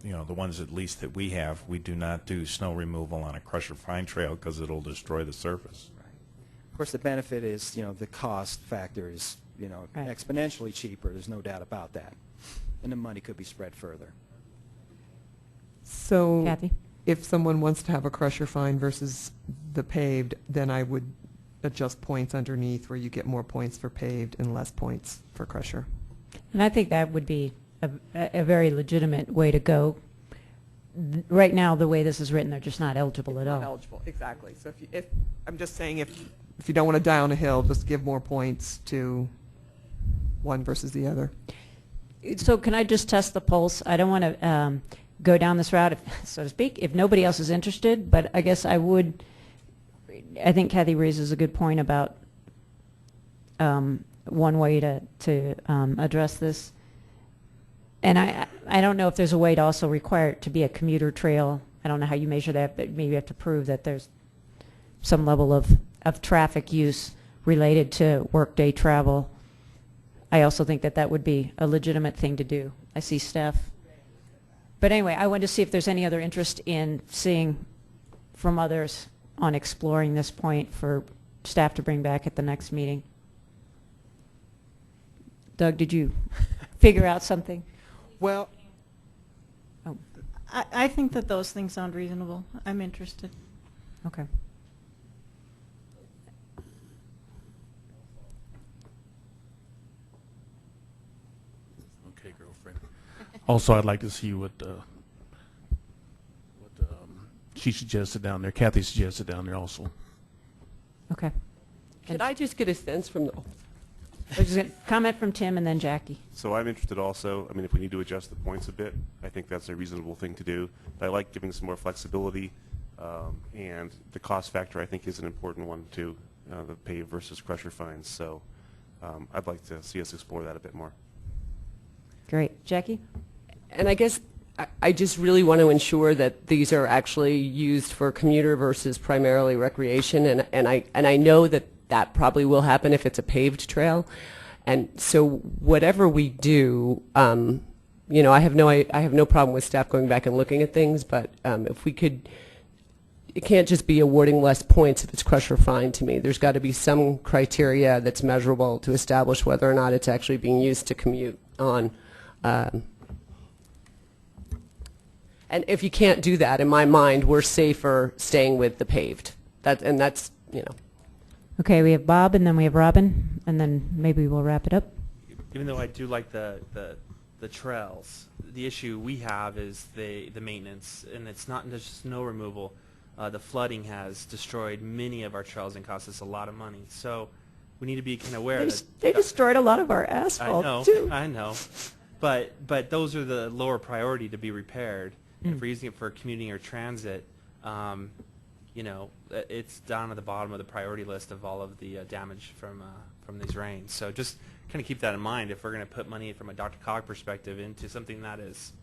E: you know, the ones at least that we have, we do not do snow removal on a crusher fine trail because it'll destroy the surface.
F: Right. Of course, the benefit is, you know, the cost factor is, you know, exponentially cheaper. There's no doubt about that, and the money could be spread further.
K: So,
A: Kathy?
K: if someone wants to have a crusher fine versus the paved, then I would adjust points underneath where you get more points for paved and less points for crusher.
A: And I think that would be a very legitimate way to go. Right now, the way this is written, they're just not eligible at all.
K: Not eligible, exactly. So if I'm just saying, if you don't want to die on a hill, just give more points to one versus the other.
A: So can I just test the pulse? I don't want to go down this route, so to speak, if nobody else is interested, but I guess I would. I think Kathy raises a good point about one way to address this. And I don't know if there's a way to also require it to be a commuter trail. I don't know how you measure that, but maybe you have to prove that there's some level of traffic use related to workday travel. I also think that would be a legitimate thing to do. I see staff. But anyway, I wanted to see if there's any other interest in seeing from others on exploring this point for staff to bring back at the next meeting. Doug, did you figure out something?
F: Well,
H: I think that those things sound reasonable. I'm interested.
A: Okay.
I: Okay, girlfriend. Also, I'd like to see what she suggested down there. Kathy suggested down there also.
A: Okay.
B: Could I just get a sense from the,
A: There's a comment from Tim and then Jackie.
P: So I'm interested also, I mean, if we need to adjust the points a bit, I think that's a reasonable thing to do. But I like giving some more flexibility, and the cost factor I think is an important one too, the pave versus crusher fines. So I'd like to see us explore that a bit more.
A: Great. Jackie?
B: and I guess I just really want to ensure that these are actually used for commuter versus primarily recreation, and I know that that probably will happen if it's a paved trail, and so whatever we do, you know, I have no problem with staff going back and looking at things, but if we could, it can't just be awarding less points if it's crush or fine to me. There's got to be some criteria that's measurable to establish whether or not it's actually being used to commute on. And if you can't do that, in my mind, we're safer staying with the paved. That's, you know.
A: Okay, we have Bob, and then we have Robin, and then maybe we'll wrap it up.
G: Even though I do like the trails, the issue we have is the maintenance, and it's not just snow removal. The flooding has destroyed many of our trails and cost us a lot of money. So we need to be kind of aware that
A: they destroyed a lot of our asphalt too.
G: I know, but those are the lower priority to be repaired. If we're using it for commuting or transit, you know, it's down at the bottom of the priority list of all of the damage from these rains. So just kind of keep that in mind if we're going to put money from a DRCOG perspective into something that is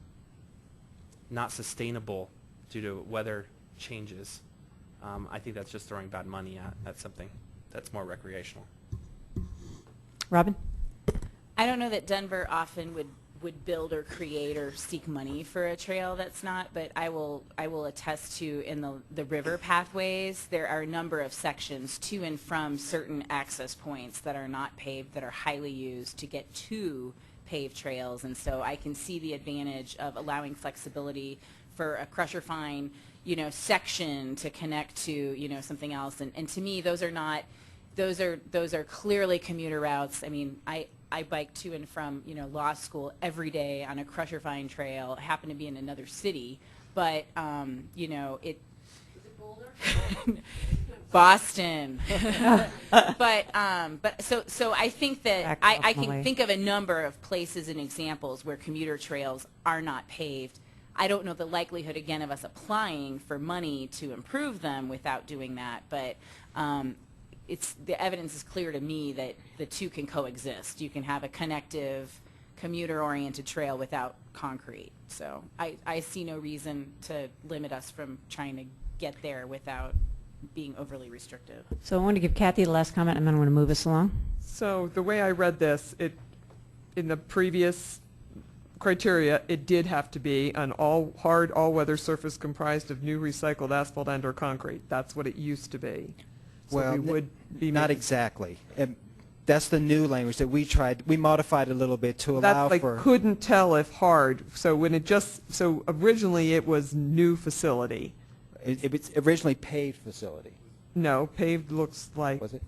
G: not sustainable due to weather changes. I think that's just throwing bad money at something that's more recreational.
A: Robin?
L: I don't know that Denver often would build or create or seek money for a trail that's not, but I will attest to in the river pathways, there are a number of sections to and from certain access points that are not paved that are highly used to get to paved trails, and so I can see the advantage of allowing flexibility for a crusher fine, you know, section to connect to, you know, something else, and to me those are clearly commuter routes. I mean, I bike to and from, you know, law school every day on a crusher fine trail. I happen to be in another city, but you know, is it Boulder? Boston. but so I think that I can think of a number of places and examples where commuter trails are not paved. I don't know the likelihood, again, of us applying for money to improve them without doing that, but the evidence is clear to me that the two can coexist. You can have a connective, commuter-oriented trail without concrete. So I see no reason to limit us from trying to get there without being overly restrictive.
A: So I want to give Kathy the last comment, and then I'm going to move us along.
K: So the way I read this, in the previous criteria, it did have to be an hard all-weather surface comprised of new recycled asphalt and/or concrete. That's what it used to be. So
F: well,
K: we would be
F: not exactly. That's the new language that we tried. We modified a little bit to allow for.
K: Couldn't tell if hard. So when so originally it was new facility.
F: It's originally paved facility.
K: No, paved looks like.
F: Was it?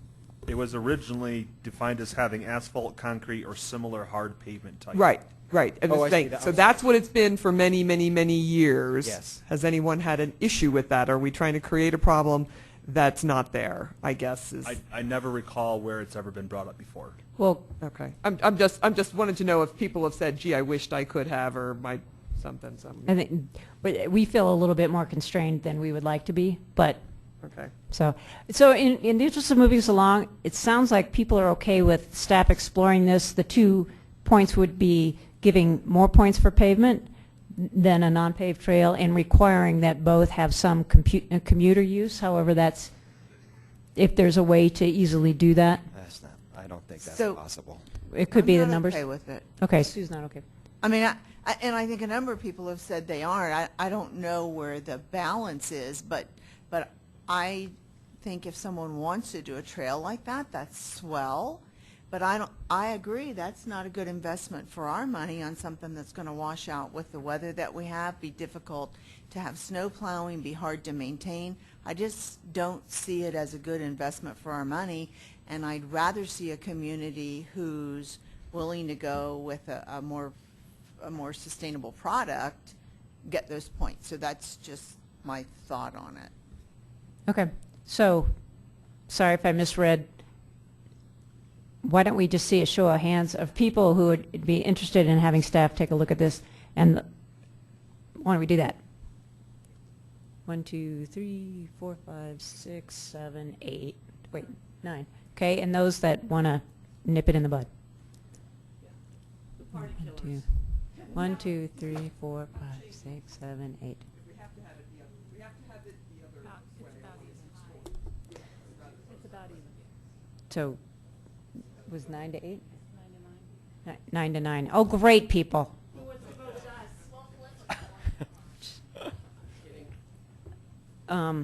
Q: It was originally defined as having asphalt, concrete, or similar hard pavement type.
K: Right. Right.
F: I see that.
K: So that's what it's been for many, many, many years.
F: Yes.
K: Has anyone had an issue with that? Are we trying to create a problem that's not there, I guess is.
Q: I never recall where it's ever been brought up before.
K: Well, okay. I'm just wanted to know if people have said, gee, I wished I could have, or might something.
A: I think we feel a little bit more constrained than we would like to be, but.
K: Okay.
A: So in the interest of moving us along, it sounds like people are okay with staff exploring this. The 2 points would be giving more points for pavement than a non-paved trail and requiring that both have some commuter use. However, that's if there's a way to easily do that.
F: That's not. I don't think that's
N: So-
F: possible.
A: It could be the
N: I'm not
A: numbers.
N: okay with it.
A: Okay, Sue's not okay.
N: I mean, and I think a number of people have said they aren't. I don't know where the balance is, but I think if someone wants to do a trail like that, that's swell. But I agree that's not a good investment for our money on something that's going to wash out with the weather that we have, be difficult to have snow plowing, be hard to maintain. I just don't see it as a good investment for our money, and I'd rather see a community who's willing to go with a more a more sustainable product, get those points. So that's just my thought on it.
A: Okay, so, sorry if I misread. Why don't we just see a show of hands of people who would be interested in having staff take a look at this, and why don't we do that? 1, 2, 3, 4, 5, 6, 7, 8, wait, 9. Okay, and those that want to nip it in the bud. 1, 2, 3, 4, 5, 6, 7, 8. So, was 9 to 8? 9 to 9. Oh, great, people. I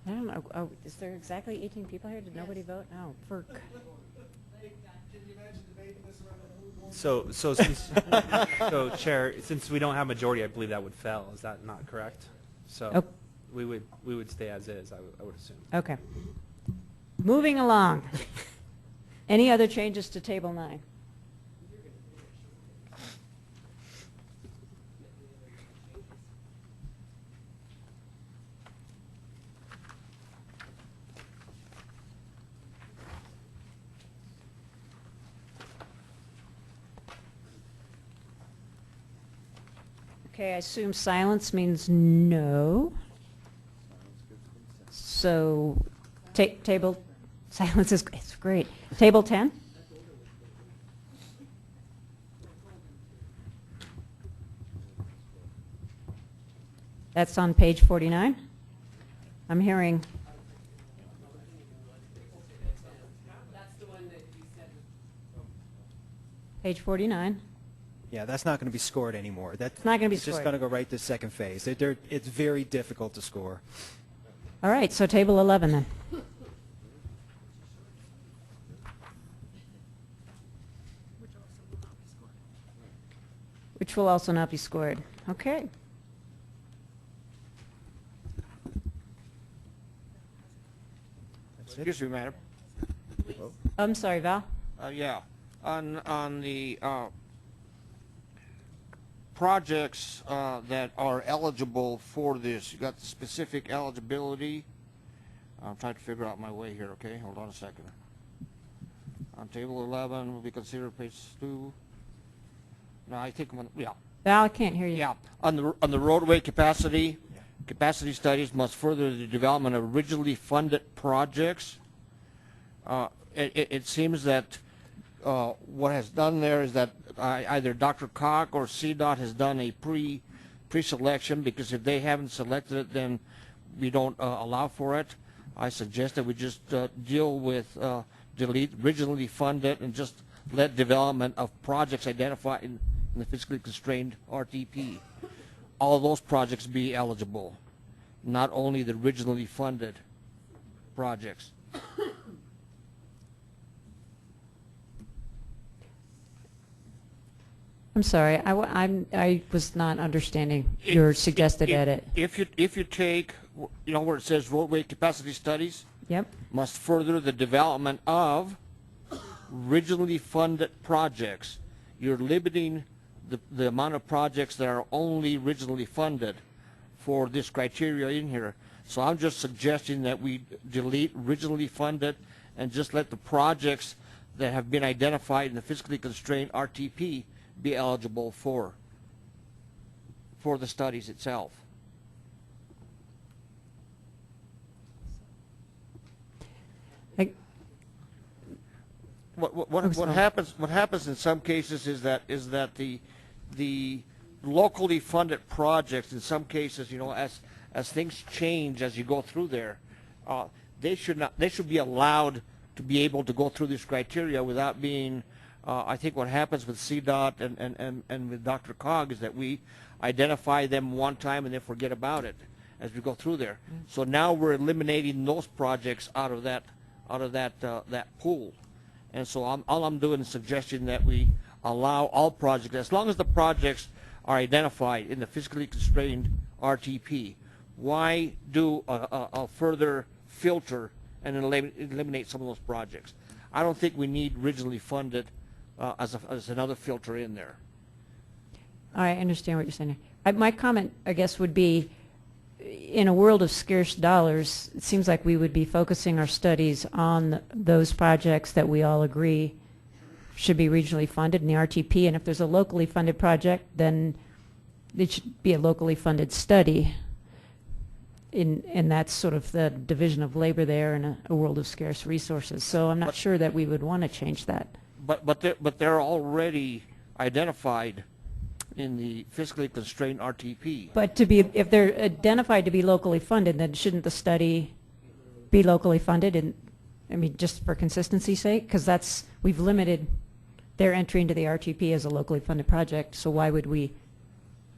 A: don't know. Oh, is there exactly 18 people here? Did nobody vote? Oh, FERC.
G: So, since, so Chair, since we don't have majority, I believe that would fail. Is that not correct? So
A: Oh.
G: we would stay as is, I would assume.
A: Okay. Moving along. Any other changes to Table 9? Okay, I assume silence means no. So, table, silence is, it's great. Table 10? That's on page 49? I'm hearing. Page 49.
F: Yeah, that's not going to be scored anymore. That's
A: not going to be
F: It's just
A: scored.
F: going to go right to second phase. It's very difficult to score.
A: All right, so table 11 then. Which will also not be scored. Okay.
O: Excuse me, Madam.
A: I'm sorry, Val.
O: Yeah, on the projects that are eligible for this, you got the specific eligibility. I'm trying to figure out my way here, okay? Hold on a second. On table 11, will be considered page 2. No, I think, yeah.
A: Val, I can't hear you.
O: Yeah, on the roadway capacity studies must further the development of originally funded projects. It seems that what has done there is that either DRCOG or CDOT has done a pre-selection, because if they haven't selected it, then we don't allow for it. I suggest that we just deal with delete originally funded and just let development of projects identified in the fiscally constrained RTP. All those projects be eligible, not only the originally funded projects.
A: I'm sorry, I was not understanding your suggested edit.
O: If you take, you know, where it says roadway capacity studies,
A: Yep.
O: must further the development of originally funded projects. You're limiting the amount of projects that are only originally funded for this criteria in here. So I'm just suggesting that we delete originally funded and just let the projects that have been identified in the fiscally constrained RTP be eligible for the studies itself. What happens in some cases is that the locally funded projects, in some cases, you know, as things change as you go through there, they should be allowed to be able to go through this criteria without being. I think what happens with CDOT and with DRCOG is that we identify them one time and then forget about it as we go through there. So now we're eliminating those projects out of that pool. And so all I'm doing is suggesting that we allow all projects, as long as the projects are identified in the fiscally constrained RTP. Why do a further filter and eliminate some of those projects? I don't think we need originally funded as another filter in there.
A: I understand what you're saying. My comment, I guess, would be, in a world of scarce dollars, it seems like we would be focusing our studies on those projects that we all agree should be regionally funded in the RTP, and if there's a locally funded project, then it should be a locally funded study. And that's sort of the division of labor there in a world of scarce resources. So I'm not sure that we would want to change that.
O: But they're already identified in the fiscally constrained RTP.
A: But if they're identified to be locally funded, then shouldn't the study be locally funded? And I mean, just for consistency's sake, because we've limited their entry into the RTP as a locally funded project. So why would we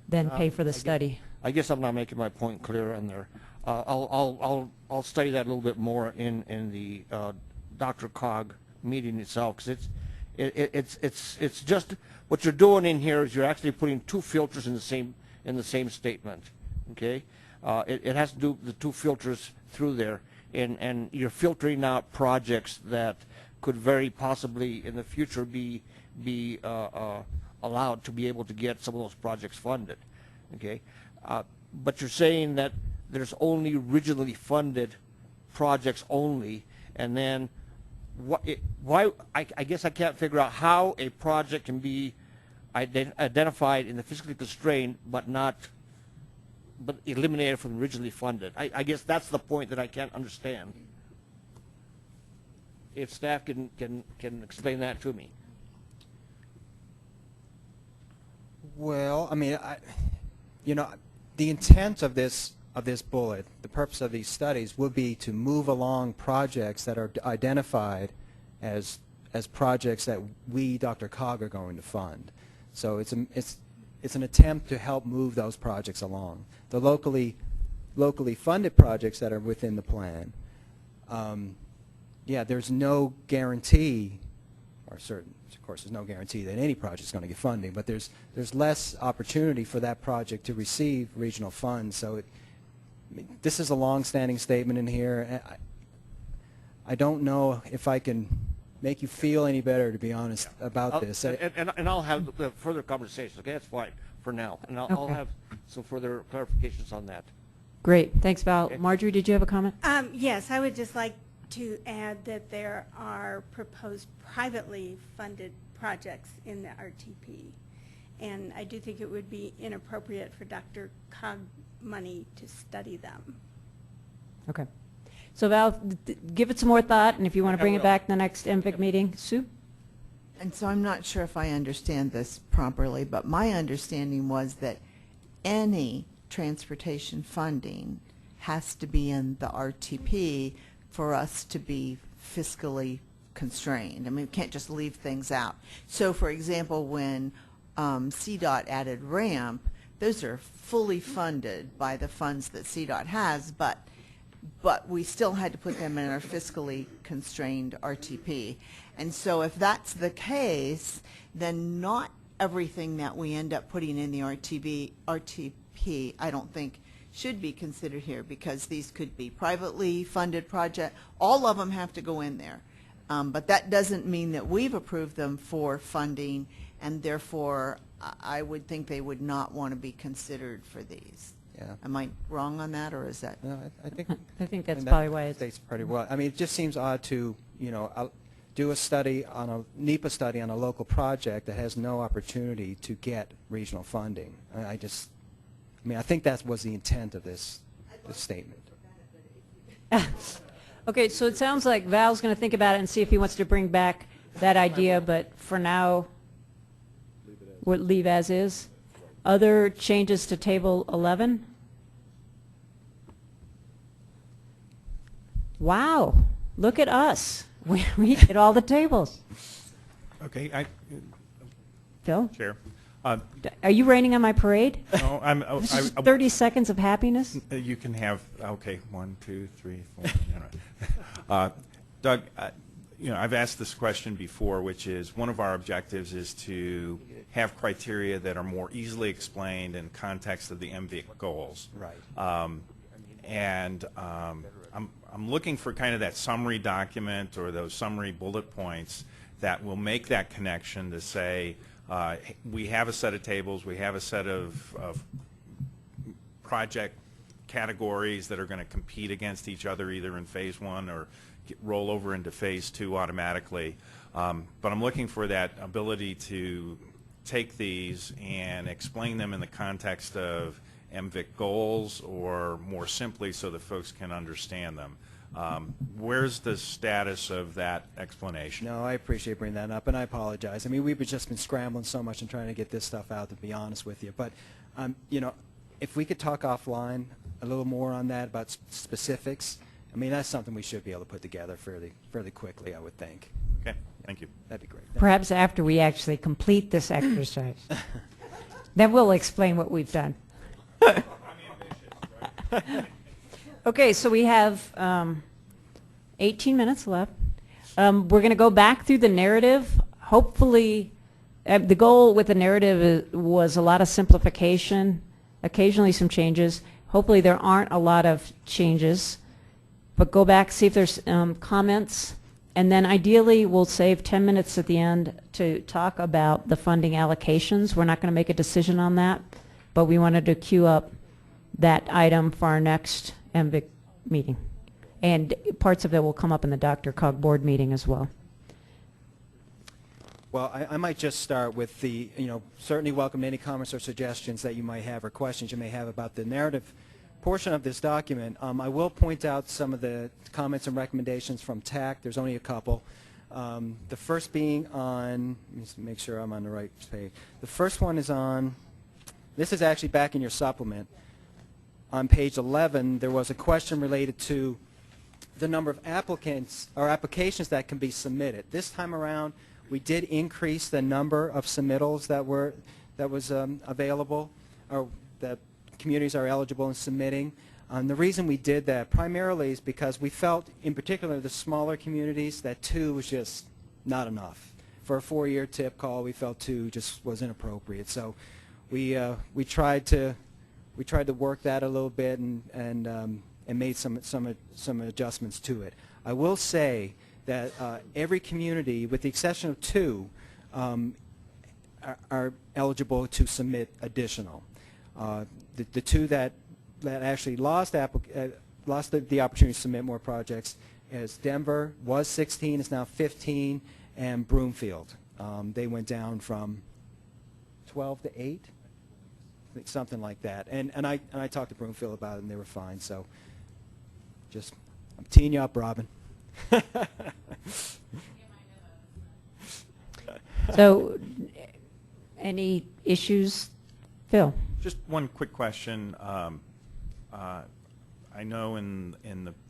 A: then pay for the study?
O: I guess I'm not making my point clear on there. I'll study that a little bit more in the DRCOG meeting itself, because it's just what you're doing in here is you're actually putting two filters in the same statement. Okay, it has to do the two filters through there, and you're filtering out projects that could very possibly in the future be allowed to be able to get some of those projects funded. Okay, but you're saying that there's only originally funded projects only, and then why? I guess I can't figure out how a project can be identified in the fiscally constrained, but eliminated from originally funded. I guess that's the point that I can't understand. If staff can explain that to me.
F: Well, I mean, the intent of this bullet, the purpose of these studies, will be to move along projects that are identified as projects that we, DRCOG, are going to fund. So it's an attempt to help move those projects along. The locally funded projects that are within the plan, yeah, there's no guarantee, or certain, of course, there's no guarantee that any project is going to get funding, but there's less opportunity for that project to receive regional funds. So this is a long-standing statement in here. I don't know if I can make you feel any better, to be honest, about this.
O: And I'll have further conversations. Okay, that's fine for now, and I'll have some further clarifications on that.
A: Great, thanks, Val. Okay. Marjorie, did you have a comment?
R: Yes, I would just like to add that there are proposed privately funded projects in the RTP, and I do think it would be inappropriate for DRCOG money to study them.
A: Okay. So Val, give it some more thought, and if you want to bring it back in the next MVIC meeting. Sue?
N: And so I'm not sure if I understand this properly, but my understanding was that any transportation funding has to be in the RTP for us to be fiscally constrained. I mean, we can't just leave things out. So, for example, when CDOT added ramp, those are fully funded by the funds that CDOT has, but we still had to put them in our fiscally constrained RTP. And so if that's the case, then not everything that we end up putting in the RTP, I don't think, should be considered here, because these could be privately funded projects. All of them have to go in there. But that doesn't mean that we've approved them for funding, and therefore I would think they would not want to be considered for these.
F: Yeah.
N: Am I wrong on that, or is that?
F: No, I think
A: that's probably why it's
F: states pretty well. I mean, it just seems odd to, do a study on a NEPA study on a local project that has no opportunity to get regional funding. I think that was the intent of this statement.
A: Okay, so it sounds like Val's going to think about it and see if he wants to bring back that idea, but for now, we'll leave as is. Other changes to Table 11? Wow, look at us. We hit all the tables.
E: Okay,
A: Phil?
E: Chair.
A: Are you raining on my parade?
E: No,
A: This is 30 seconds of happiness?
E: You can have, okay, 1, 2, 3, 4. Doug, I've asked this question before, which is one of our objectives is to have criteria that are more easily explained in context of the MVIC goals.
F: Right.
E: And I'm looking for kind of that summary document or those summary bullet points that will make that connection to say, we have a set of tables, we have a set of project categories that are going to compete against each other either in phase 1 or roll over into phase 2 automatically. But I'm looking for that ability to take these and explain them in the context of MVIC goals, or more simply so that folks can understand them. Where's the status of that explanation?
F: No, I appreciate bringing that up, and I apologize. I mean, we've just been scrambling so much and trying to get this stuff out, to be honest with you. But, you know, if we could talk offline a little more on that about specifics, I mean, that's something we should be able to put together fairly quickly, I would think.
E: Okay, thank you.
F: That'd be great.
A: Perhaps after we actually complete this exercise. Then we'll explain what we've done. Okay, so we have 18 minutes left. We're going to go back through the narrative. Hopefully, the goal with the narrative was a lot of simplification, occasionally some changes. Hopefully there aren't a lot of changes, but go back, see if there's comments, and then ideally we'll save 10 minutes at the end to talk about the funding allocations. We're not going to make a decision on that, but we wanted to queue up that item for our next MVIC meeting. And parts of it will come up in the DRCOG board meeting as well.
F: Well, I might just start with the, you know, certainly welcome any comments or suggestions that you might have or questions you may have about the narrative portion of this document. I will point out some of the comments and recommendations from TAC. There's only a couple. The first being on, let me just make sure I'm on the right page. The first one is on, this is actually back in your supplement. On page 11, there was a question related to the number of applicants or applications that can be submitted. This time around, we did increase the number of submittals that was available, or that communities are eligible in submitting. The reason we did that primarily is because we felt, in particular, the smaller communities, that 2 was just not enough. For a 4-year tip call, we felt 2 just was inappropriate. So we tried to work that a little bit and made some adjustments to it. I will say that every community, with the exception of 2, are eligible to submit additional. The 2 that actually lost the opportunity to submit more projects is Denver, was 16, is now 15, and Broomfield. They went down from 12 to 8, something like that. And I talked to Broomfield about it, and they were fine. So just, I'm teeing you up, Robin.
A: So, any issues? Phil?
E: Just one quick question. I know in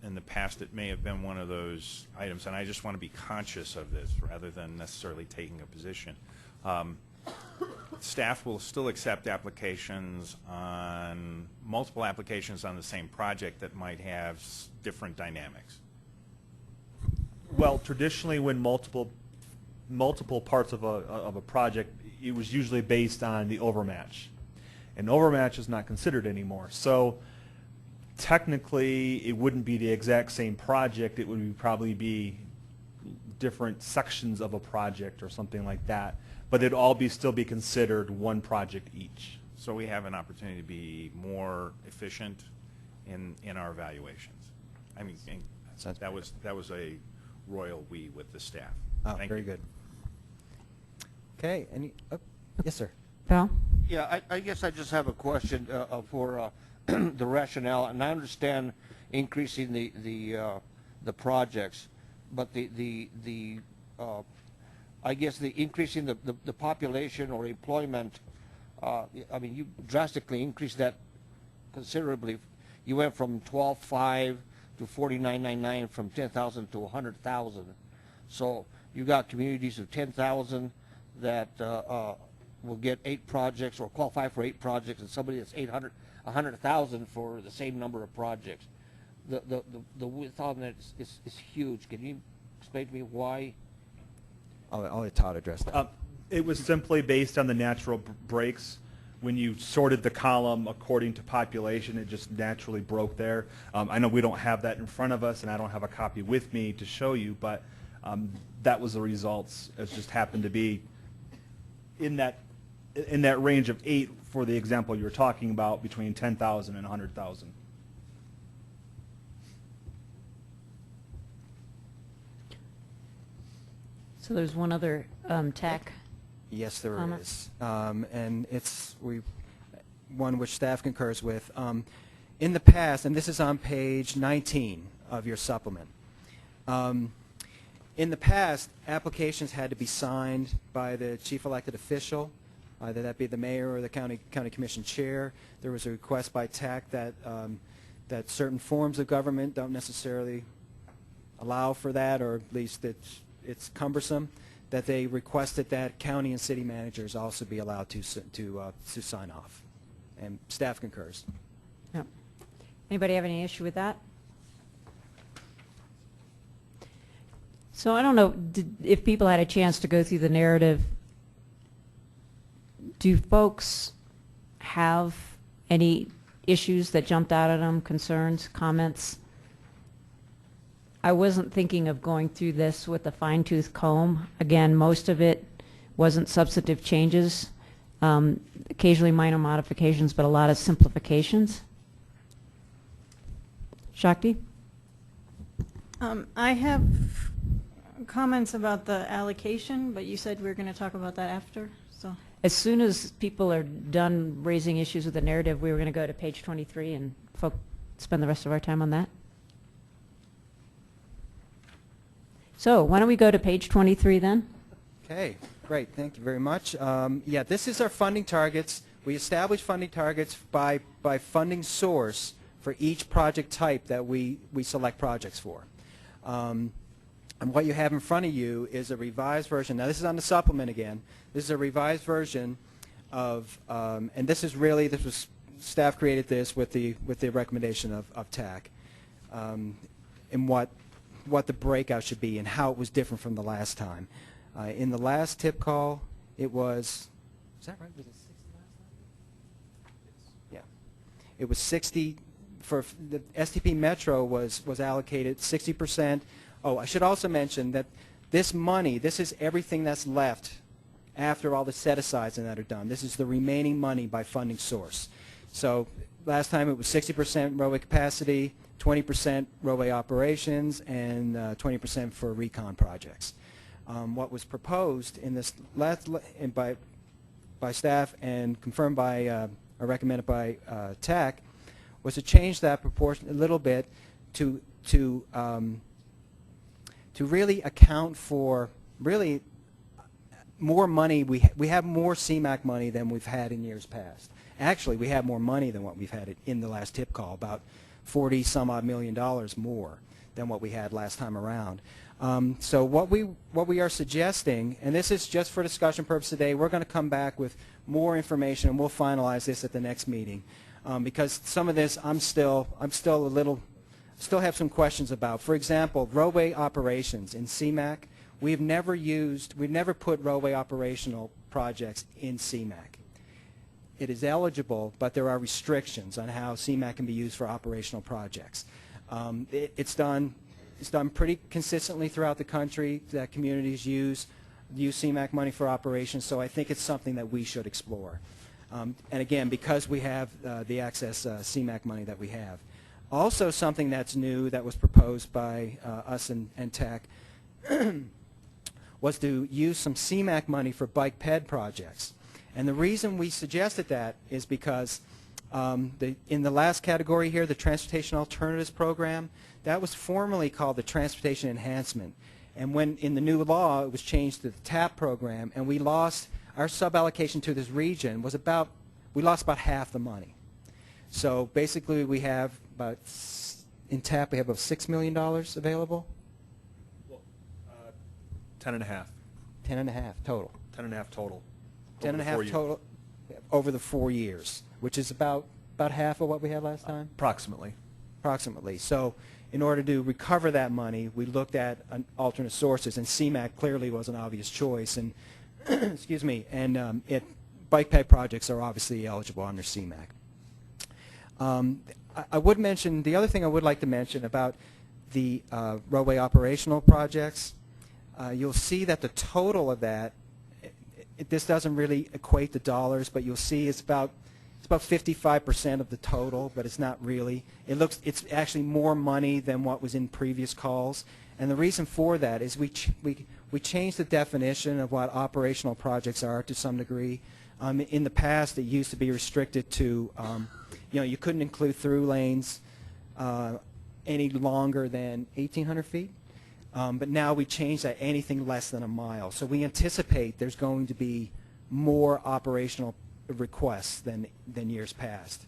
E: the past it may have been one of those items, and I just want to be conscious of this rather than necessarily taking a position. Staff will still accept applications on multiple applications on the same project that might have different dynamics.
Q: Well, traditionally, when multiple parts of a project, it was usually based on the overmatch, and overmatch is not considered anymore. So technically, it wouldn't be the exact same project. It would probably be different sections of a project or something like that. But it'd all still be considered one project each.
E: So we have an opportunity to be more efficient in our evaluations. I mean, that was a royal we with the staff.
F: Oh,
E: Thank
F: very
E: you.
F: good. Okay. Yes, sir.
A: Phil?
O: Yeah, I guess I just have a question for the rationale, and I understand increasing the projects, but I guess the increasing the population or employment, I mean, you drastically increased that considerably. You went from 12.5 to 49.99, from 10,000 to 100,000. So you got communities of 10,000 that will get 8 projects or qualify for 8 projects, and somebody that's 100,000 for the same number of projects. The width on that is huge. Can you explain to me why?
F: I'll let Todd address that.
Q: It was simply based on the natural breaks. when you sorted the column according to population, it just naturally broke there. I know we don't have that in front of us, and I don't have a copy with me to show you, but that was the results. It just happened to be in that range of 8 for the example you were talking about, between 10,000 and 100,000.
A: So there's one other TAC.
F: Yes, there
A: comment?
F: is, and it's one which staff concurs with. In the past, and this is on page 19 of your supplement, in the past, applications had to be signed by the chief elected official, either that be the mayor or the county commission chair. There was a request by TAC that that certain forms of government don't necessarily allow for that, or at least it's cumbersome, that they requested that county and city managers also be allowed to sign off, and staff concurs.
A: Yep. Anybody have any issue with that? So I don't know if people had a chance to go through the narrative. Do folks have any issues that jumped out at them, concerns, comments? I wasn't thinking of going through this with a fine-tooth comb. Again, most of it wasn't substantive changes, occasionally minor modifications, but a lot of simplifications. Shakti?
H: I have comments about the allocation, but you said we were going to talk about that after, so.
A: As soon as people are done raising issues with the narrative, we were going to go to page 23 and spend the rest of our time on that. So why don't we go to page 23 then?
F: Okay, great. Thank you very much. Yeah, this is our funding targets. We establish funding targets by funding source for each project type that we select projects for. And what you have in front of you is a revised version. Now, this is on the supplement again. This is a revised version of, and this was staff created this with the recommendation of TAC, and what the breakout should be and how it was different from the last time. In the last tip call, it was that right? Was it 60 last time? Yeah, it was 60 for the STP Metro was allocated 60%. Oh, I should also mention that this money, this is everything that's left after all the set-asides and that are done. This is the remaining money by funding source. So last time it was 60% roadway capacity, 20% roadway operations, and 20% for recon projects. What was proposed in this by staff and confirmed by or recommended by TAC was to change that proportion a little bit to really account for really more money. We have more CMAQ money than we've had in years past. Actually, we have more money than what we've had in the last tip call, about $40-some-odd million more than what we had last time around. So what we are suggesting, and this is just for discussion purposes today, we're going to come back with more information, and we'll finalize this at the next meeting, because some of this I'm still have some questions about. For example, roadway operations in CMAQ, we've never put roadway operational projects in CMAQ. It is eligible, but there are restrictions on how CMAQ can be used for operational projects. It's done pretty consistently throughout the country that communities use CMAQ money for operations, so I think it's something that we should explore. And again, because we have the access CMAQ money that we have. Also, something that's new that was proposed by us and TAC was to use some CMAQ money for bike ped projects. And the reason we suggested that is because in the last category here, the Transportation Alternatives Program, that was formerly called the Transportation Enhancement. And when in the new law, it was changed to the TAP program, and we lost our sub-allocation to this region we lost about half the money. So basically, we have in TAP, we have about $6 million available.
Q: Well, 10.5.
F: 10.5 total.
Q: 10.5 total.
F: 10.5 total over the 4 years, which is about half of what we had last time?
Q: Approximately.
F: Approximately. So in order to recover that money, we looked at alternate sources, and CMAQ clearly was an obvious choice. And excuse me, and bike ped projects are obviously eligible under CMAQ. I would mention, the other thing I would like to mention about the roadway operational projects, you'll see that the total of that, this doesn't really equate to dollars, but you'll see it's about 55% of the total, but it's not really. It's actually more money than what was in previous calls, and the reason for that is we changed the definition of what operational projects are to some degree. In the past, it used to be restricted to, you couldn't include through lanes any longer than 1,800 feet. But now we changed that anything less than a mile. So we anticipate there's going to be more operational requests than years past.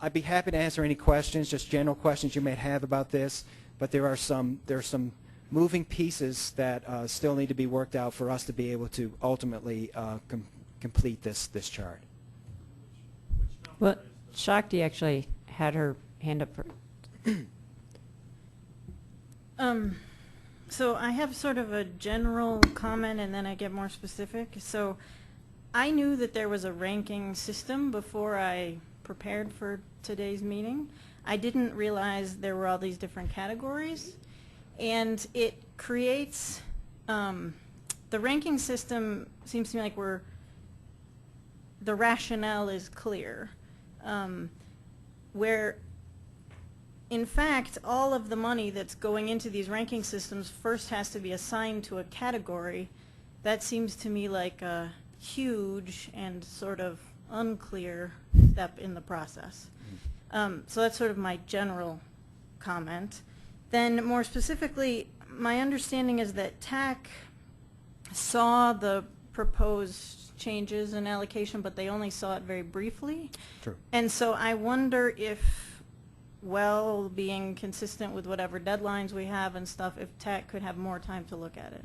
F: I'd be happy to answer any questions, just general questions you may have about this. But there are some moving pieces that still need to be worked out for us to be able to ultimately complete this chart.
A: Well, Shakti actually had her hand up.
H: So I have sort of a general comment and then I get more specific. So I knew that there was a ranking system before I prepared for today's meeting. I didn't realize there were all these different categories, and it creates, the ranking system seems to me like the rationale is clear, where in fact, all of the money that's going into these ranking systems first has to be assigned to a category. That seems to me like a huge and sort of unclear step in the process. So that's sort of my general comment. Then more specifically, my understanding is that TAC saw the proposed changes in allocation, but they only saw it very briefly.
F: True. And
H: so I wonder if, well, being consistent with whatever deadlines we have and stuff, if TAC could have more time to look at it.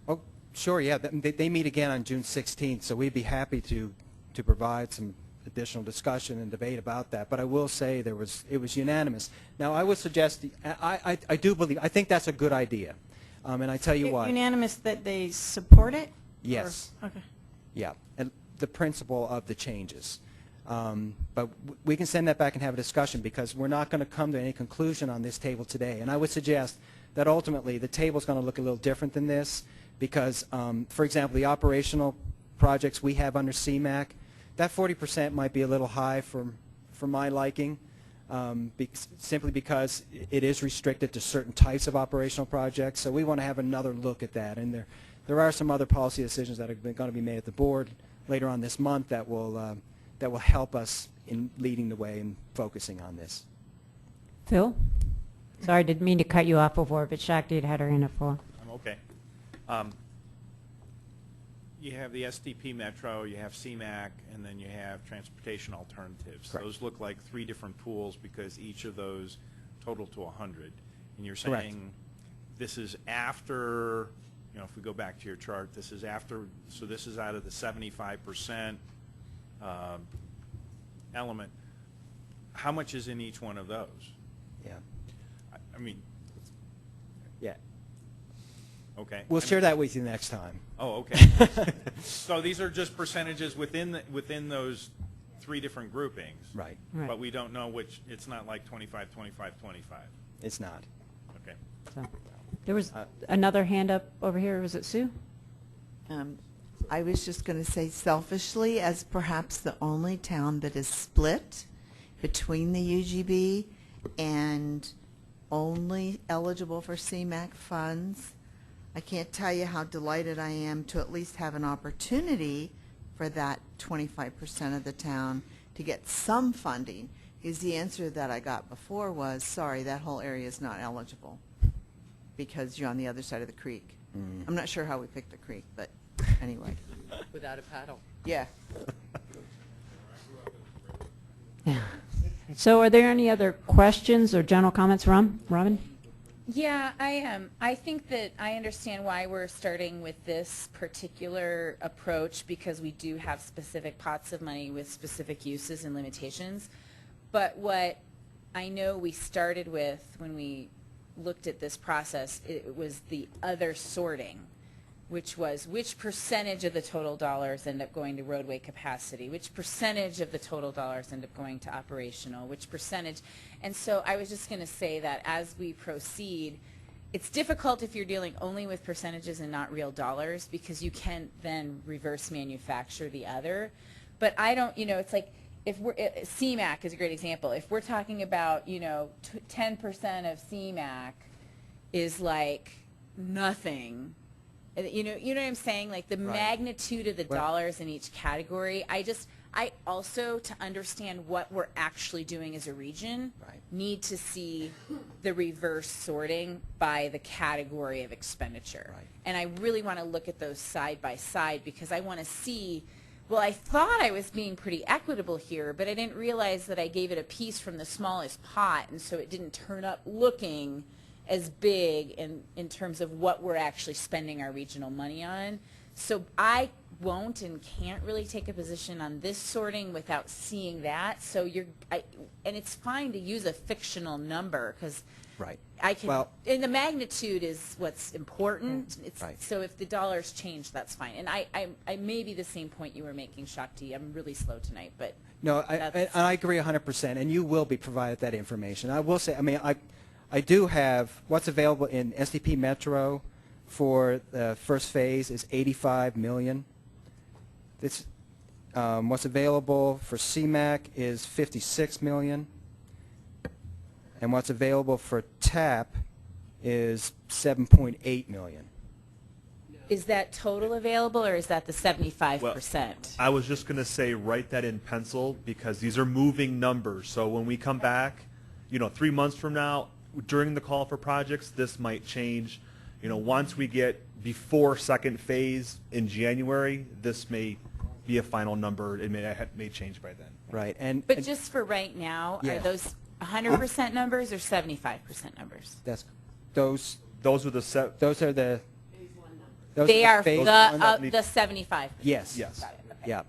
F: Oh, sure, yeah. They meet again on June 16th, so we'd be happy to provide some additional discussion and debate about that. But I will say it was unanimous. Now, I would suggest, I think that's a good idea. And I tell you why.
H: Unanimous that they support it?
F: Yes.
H: Or, okay.
F: Yeah, and the principle of the changes. But we can send that back and have a discussion, because we're not going to come to any conclusion on this table today. And I would suggest that ultimately the table is going to look a little different than this, because, for example, the operational projects we have under CMAQ, that 40% might be a little high for my liking, simply because it is restricted to certain types of operational projects. So we want to have another look at that. And there are some other policy decisions that are going to be made at the board later on this month that will help us in leading the way and focusing on this.
A: Phil? Sorry, didn't mean to cut you off before, but Shakti had her hand up for.
E: I'm okay. You have the STP Metro, you have CMAQ, and then you have transportation alternatives.
F: Correct.
E: Those look like three different pools because each of those total to 100. And you're
F: Correct.
E: saying this is after, if we go back to your chart, this is after, so this is out of the 75% element. How much is in each one of those?
F: Yeah.
E: I mean,
F: Yeah.
E: okay.
F: We'll share that with you next time.
E: Oh, okay. So these are just percentages within those three different groupings.
F: Right.
A: Right.
E: But we don't know which. It's not like 25, 25, 25.
F: It's not.
E: Okay.
A: So, there was another hand up over here. Was it Sue?
N: I was just going to say, selfishly, as perhaps the only town that is split between the UGB and only eligible for CMAQ funds, I can't tell you how delighted I am to at least have an opportunity for that 25% of the town to get some funding, because the answer that I got before was, sorry, that whole area is not eligible because you're on the other side of the creek. I'm not sure how we picked the creek, but anyway.
B: Without a paddle.
N: Yeah.
A: So are there any other questions or general comments, Robin?
L: Yeah, I think that I understand why we're starting with this particular approach, because we do have specific pots of money with specific uses and limitations. But what I know we started with when we looked at this process, it was the other sorting. which was which percentage of the total dollars end up going to roadway capacity, which percentage of the total dollars end up going to operational, which percentage. And so I was just going to say that as we proceed, it's difficult if you're dealing only with percentages and not real dollars, because you can then reverse manufacture the other. But I don't, it's like, if we're, CMAQ is a great example. If we're talking about, 10% of CMAQ is like nothing, you know what I'm saying? Like the magnitude of the dollars in each category, I also, to understand what we're actually doing as a region, need to see the reverse sorting by the category of expenditure. And I really want to look at those side by side, because I want to see, well, I thought I was being pretty equitable here, but I didn't realize that I gave it a piece from the smallest pot, and so it didn't turn up looking as big in terms of what we're actually spending our regional money on. So I won't and can't really take a position on this sorting without seeing that. So and it's fine to use a fictional number, because I can, and the magnitude is what's important. So if the dollars change, that's fine. And I may be the same point you were making, Shakti. I'm really slow tonight, but
F: no, I agree 100%, and you will be provided that information. I will say, I do have what's available in SDP Metro for the first phase is $85 million. This, what's available for CMAQ is $56 million, and what's available for TAP is $7.8 million.
L: Is that total available, or is that the 75%?
Q: Well, I was just going to say write that in pencil, because these are moving numbers. So when we come back, 3 months from now, during the call for projects, this might change. Once we get before second phase in January, this may be a final number. It may change by then.
L: But just for right now, are those 100% numbers or 75% numbers?
F: Those are the those are the
L: they are the 75%.
F: Yes. Yeah.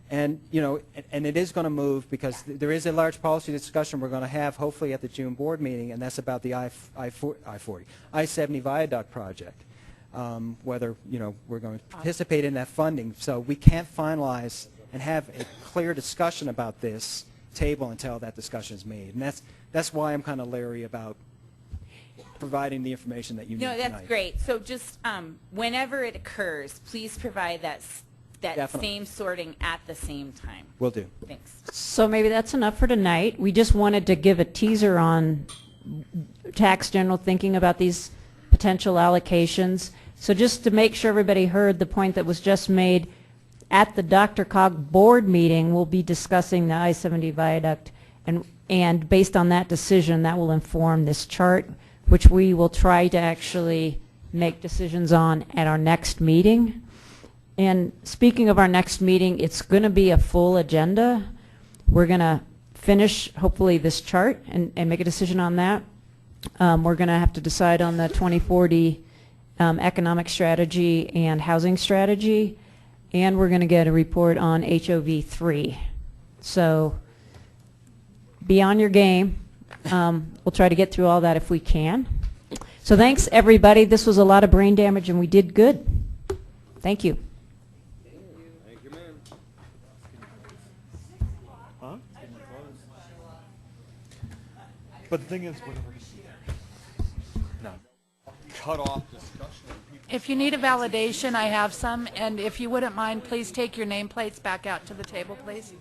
F: And and it is going to move, because there is a large policy discussion we're going to have hopefully at the June board meeting, and that's about the I-70 viaduct project. Whether we're going to participate in that funding, so we can't finalize and have a clear discussion about this table until that discussion is made, and that's why I'm kind of leery about providing the information that you need tonight.
L: No, that's great. So just whenever it occurs, please provide that same sorting at the same time.
F: Will do.
L: Thanks.
A: So maybe that's enough for tonight. We just wanted to give a teaser on tax general thinking about these potential allocations. So just to make sure everybody heard the point that was just made, at the DRCOG board meeting, we'll be discussing the I-70 viaduct, and based on that decision, that will inform this chart, which we will try to actually make decisions on at our next meeting. And speaking of our next meeting, it's going to be a full agenda. We're going to finish, hopefully, this chart and make a decision on that. We're going to have to decide on the 2040 economic strategy and housing strategy, and we're going to get a report on HOV3. So be on your game. We'll try to get through all that if we can. So thanks, everybody. This was a lot of brain damage, and we did good. Thank you.
J: Thank you, ma'am.
Q: Huh? But the thing is, no.
J: Cut off discussion.
C: If you need a validation, I have some, and if you wouldn't mind, please take your nameplates back out to the table, please.